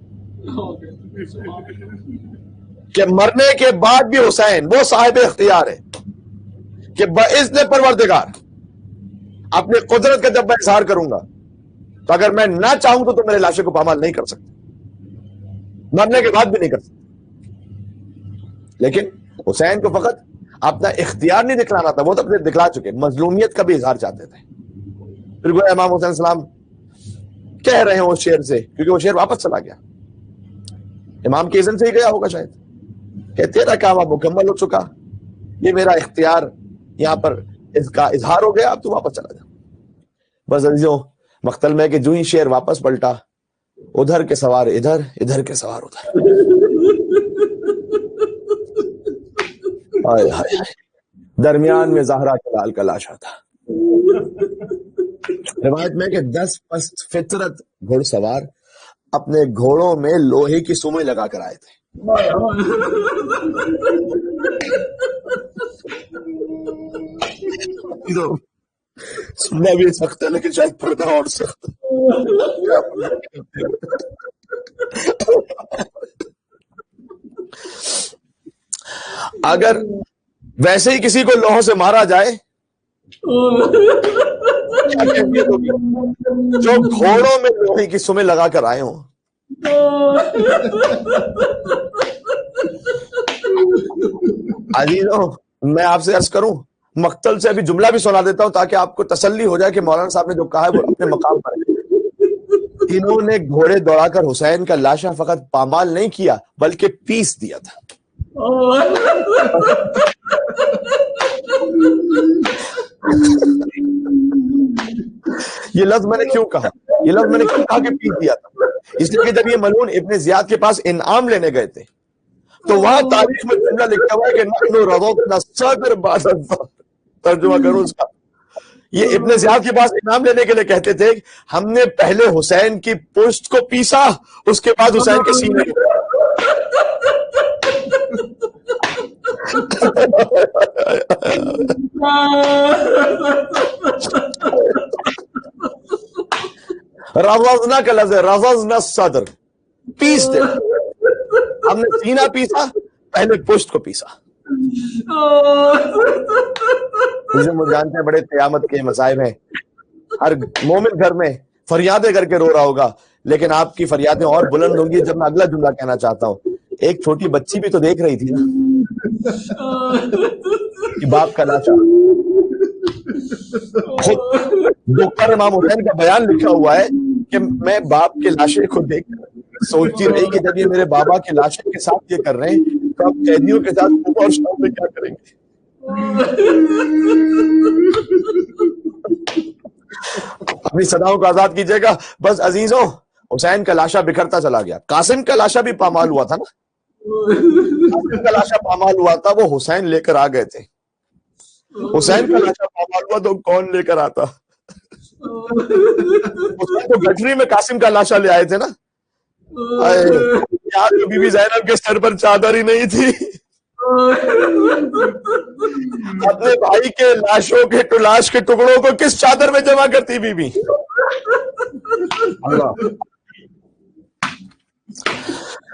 کہ مرنے کے بعد بھی حسین وہ صاحب اختیار ہے کہ باذن پروردگار اپنی قدرت کا جب میں اظہار کروں گا تو اگر میں نہ چاہوں تو میرے لاشے کو پامال نہیں کر سکتے, مرنے کے بعد بھی نہیں کر سکتے. لیکن حسین کو فقط اپنا اختیار نہیں دکھلانا تھا, وہ تو اپنے دکھلا چکے, مظلومیت کا بھی اظہار چاہتے تھے. پھر گویا امام حسین السلام کہہ رہے ہیں اس شیر سے, کیونکہ وہ شیر واپس چلا گیا, امام کے اذن سے ہی گیا ہوگا شاید, کہ تیرا کام اب مکمل ہو چکا, یہ میرا اختیار یہاں پر اس کا اظہار ہو گیا, اب تو واپس چلا جا. بس عزیزوں مقتل میں کہ جو ہی شیر واپس پلٹا, ادھر کے سوار ادھر, ادھر کے سوار ادھر. آئے ہائے, درمیان میں زہرا کلال کا لاشا تھا. روایت میں کہ 10 پست فطرت گھڑ سوار اپنے گھوڑوں میں لوہے کی سوئیں لگا کر آئے تھے. سننا بھی سخت ہے لیکن شاید پردہ اور سخت. اگر ویسے ہی کسی کو لوہوں سے مارا جائے جو گھوڑوں میں لوہے کی سوئیں لگا کر آئے ہوں. عزیزوں میں آپ سے عرض کروں, مقتل سے ابھی جملہ بھی سنا دیتا ہوں تاکہ آپ کو تسلی ہو جائے کہ مولانا صاحب نے جو کہا ہے وہ اپنے مقام پر ہے. انہوں نے گھوڑے دوڑا کر حسین کا لاشا فقط پامال نہیں کیا بلکہ پیس دیا تھا. یہ لفظ میں نے کیوں کہا کہ پیس دیا تھا؟ اس لیے کہ جب یہ ملعون ابن زیاد کے پاس انعام لینے گئے تھے تو وہاں تاریخ میں جملہ لکھا ہوا ہے کہ نحن رضونا الصدر بعد الظهر. ترجمہ کروں اس کا, یہ ابن زیاد کے پاس انعام لینے کے لیے کہتے تھے ہم نے پہلے حسین کی پشت کو پیسا, اس کے بعد حسین کے سینے کو. رضزنا کا لفظ ہے, رضزنا الصدر, پیس دے. ہم نے سینہ پیسا, پہلے پشت کو پیسا. جانتے ہیں بڑے قیامت کے مصائب ہیں, ہر مومن گھر میں فریادیں کر کے رو رہا ہوگا, لیکن آپ کی فریادیں اور بلند ہوں گی جب میں اگلا جملہ کہنا چاہتا ہوں. ایک چھوٹی بچی بھی تو دیکھ رہی تھی نا کہ باپ کا لاشا. ڈاکٹر امام حسین کا بیان لکھا ہوا ہے کہ میں باپ کے لاشے کو دیکھ کر سوچتی رہی کہ جب یہ میرے بابا کے لاشے کے ساتھ یہ کر رہے ہیں تو آپ قیدیوں کے ساتھ صبح اور شام میں کیا کریں گے. اپنی صداؤں کو آزاد کیجیے گا. بس عزیزوں حسین کا لاشا بکھرتا چلا گیا. قاسم کا لاشا بھی پامال ہوا تھا نا, قاسم کا لاشا پامال ہوا تھا, وہ حسین لے کر آ گئے تھے. حسین کا لاشا پامال ہوا تو کون لے کر آتا؟ حسین تو گٹھری میں قاسم کا لاشا لے آئے تھے نا. یار بی بی زینب کے سر پر چادر ہی نہیں تھی, اپنے بھائی کے لاشوں کے لاش کے ٹکڑوں کو کس چادر میں جمع کرتی بی بی؟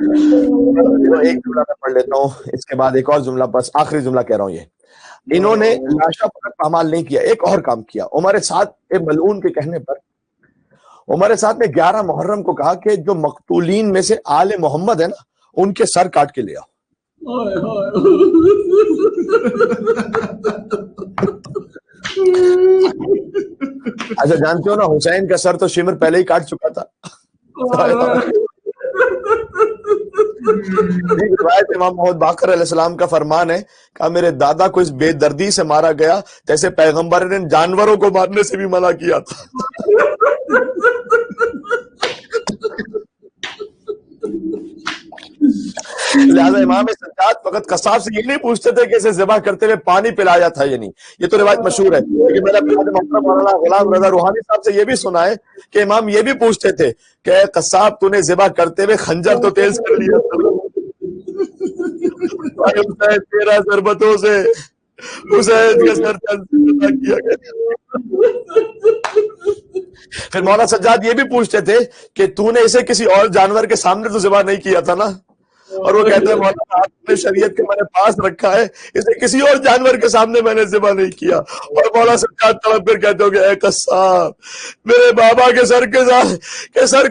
ایک جملہ میں پڑھ لیتا ہوں، اس کے بعد ایک اور جملہ، بس آخری جملہ کہہ رہا ہوں. یہ انہوں نے لاشا پر پامال نہیں کیا، ایک اور کام کیا. عمر سعد ملعون کے کہنے پر عمر سعد نے 11 محرم کو کہا کہ جو مقتولین میں سے آل محمد ہے نا، ان کے سر کاٹ کے لے آؤ. اچھا جانتے ہو نا، حسین کا سر تو شمر پہلے ہی کاٹ چکا تھا. روایت امام محمد باقر علیہ السلام کا فرمان ہے کہ میرے دادا کو اس بے دردی سے مارا گیا جیسے پیغمبر نے جانوروں کو مارنے سے بھی منع کیا تھا. لہذا امام سجاد فقط قصاب سے یہ نہیں پوچھتے تھے کہ اسے ذبح کرتے ہوئے پانی پلایا تھا یا نہیں، یہ تو روایت مشہور ہے. لیکن میں نے اپنے محترم مولانا غلام رضا روحانی صاحب سے یہ بھی سنا ہے کہ امام یہ بھی پوچھتے تھے کہ اے قصاب تو نے ذبح کرتے ہوئے خنجر تو تیز کر لیا تھا. 13 ضربتوں سے حسین کے سر جدا کیا گیا. پھر مولانا سجاد یہ بھی پوچھتے تھے کہ تو نے اسے کسی اور جانور کے سامنے تو ذبح نہیں کیا تھا نا، اور وہ کہتے ہیں مولانا آپ نے شریعت کے میں نے پاس رکھا ہے، اسے کسی اور جانور کے سامنے میں نے ذبح نہیں کیا. اور مولانا سجاد طلب کر کہتے ہو کہ اے قصاب، میرے بابا کے سر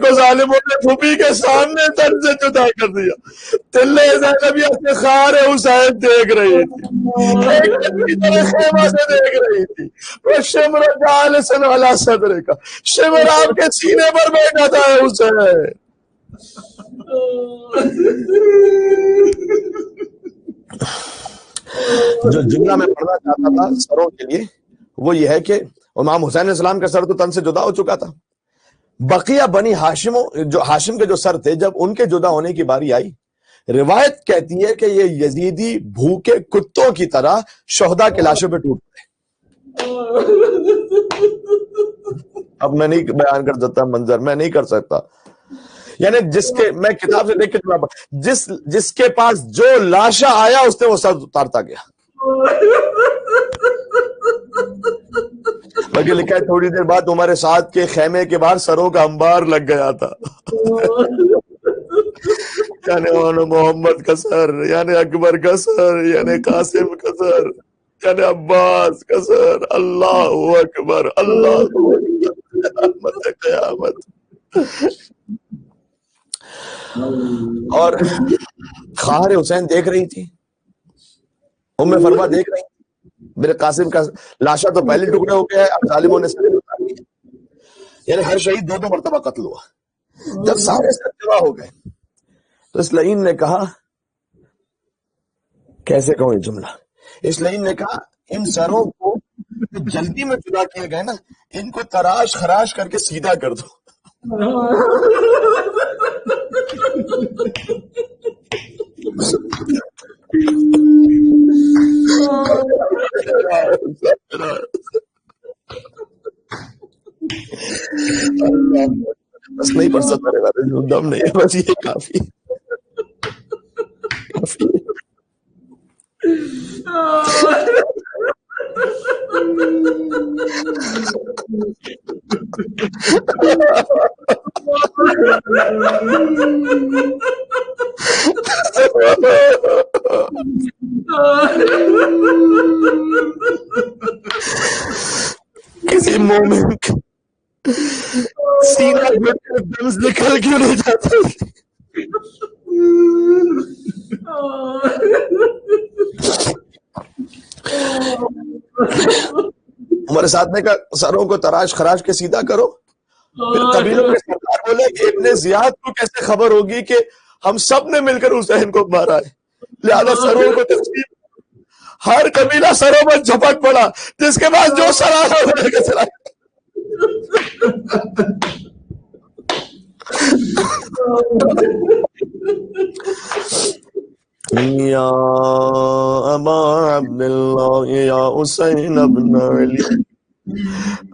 کو ظالموں نے پھوپھی کے سامنے تن سے جدا کر دیا. تلے زینبیہ سے خار حسین دیکھ رہی تھی، ایک کی طرح خیمہ سے دیکھ رہی تھی. وہ شمر جالسن علی صدر کا، شمر آپ کے سینے پر بیٹھا تھا حسین. جو جملہ میں پڑھنا چاہتا تھا سروں کے لیے وہ یہ ہے کہ امام حسین علیہ السلام کا سر تو تن سے جدا ہو چکا تھا. بقیہ بنی ہاشم کے جو سر تھے، جب ان کے جدا ہونے کی باری آئی، روایت کہتی ہے کہ یہ یزیدی بھوکے کتوں کی طرح شہداء کے لاشوں پہ ٹوٹ گئے. اب میں نہیں بیان کر سکتا منظر، میں نہیں کر سکتا. یعنی جس کے میں کتاب سے دیکھ کے جس کے پاس جو لاشا آیا اس نے وہ سر اتارتا گیا. بلکہ لکھا ہے تھوڑی دیر بعد عمر سعد کے خیمے کے باہر سروں کا انبار لگ گیا تھا. یعنی محمد کا سر، یعنی اکبر کا سر، یعنی قاسم کا سر، یعنی عباس کا سر. اللہ اکبر، اللہ اکبر، قیامت. اور خواہر حسین دیکھ رہی تھی، ام فرما دیکھ رہی تھی، میرے قاسم کا لاشا تو پہلے ٹکڑے ہو گیا ہے، اب ظالموں نے سر اتار دیا. یعنی ہر شہید 2 مرتبہ قتل ہوا. جب سارے سر جمع ہو گئے تو اس لعین نے کہا، کیسے کہوں یہ جملہ، اس لعین نے کہا ان سروں کو جلدی میں جدا کیے گئے نا، ان کو تراش خراش کر کے سیدھا کر دو. بس نہیں پڑھ سکتا، میرے بارے دم نہیں ہے، بس یہ کافی. کسی مومن سینہ دم نکل کیوں نہیں جاتا؟ عمر سعد نے کہا سروں کو تراش خراش کے سیدھا کرو. پھر قبیلوں کے سردار بولے کہ ابن زیاد کو کیسے خبر ہوگی کہ ہم سب نے مل کر حسین کو مارا ہے، لہذا سروں کو تقسیم. ہر قبیلہ سروں پر جھپٹ پڑا، جس کے بعد جو سر آیا ہونے کا چلا. یا ابا عبداللہ یا حسین ابن علی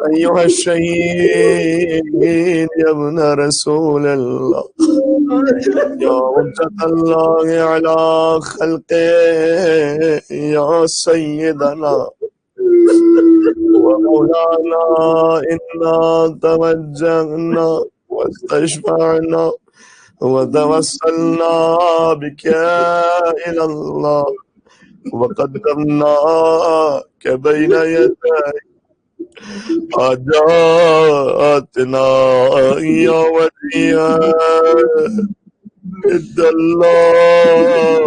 ایوہ الشہید یا ابن رسول اللہ یا حجت اللہ علی خلق یا سیدنا ومولانا انا توجہنا واستشفعنا وتوسلنا بك إلى الله وقدمناك بين يدي حاجاتنا يا ولي عند الله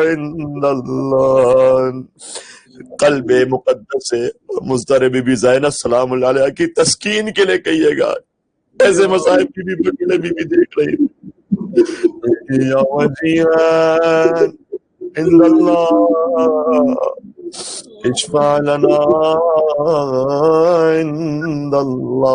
عند اللہ. قلب مقدس سے مضطرب بی بی زینب سلام اللہ علیہ کی تسکین کے لیے کہیے گا. ایسے مصائب کی بھی بکلے بی بی دیکھ رہی تھی. یا وجیہان عند اللہ اشفع لنا عند اللہ.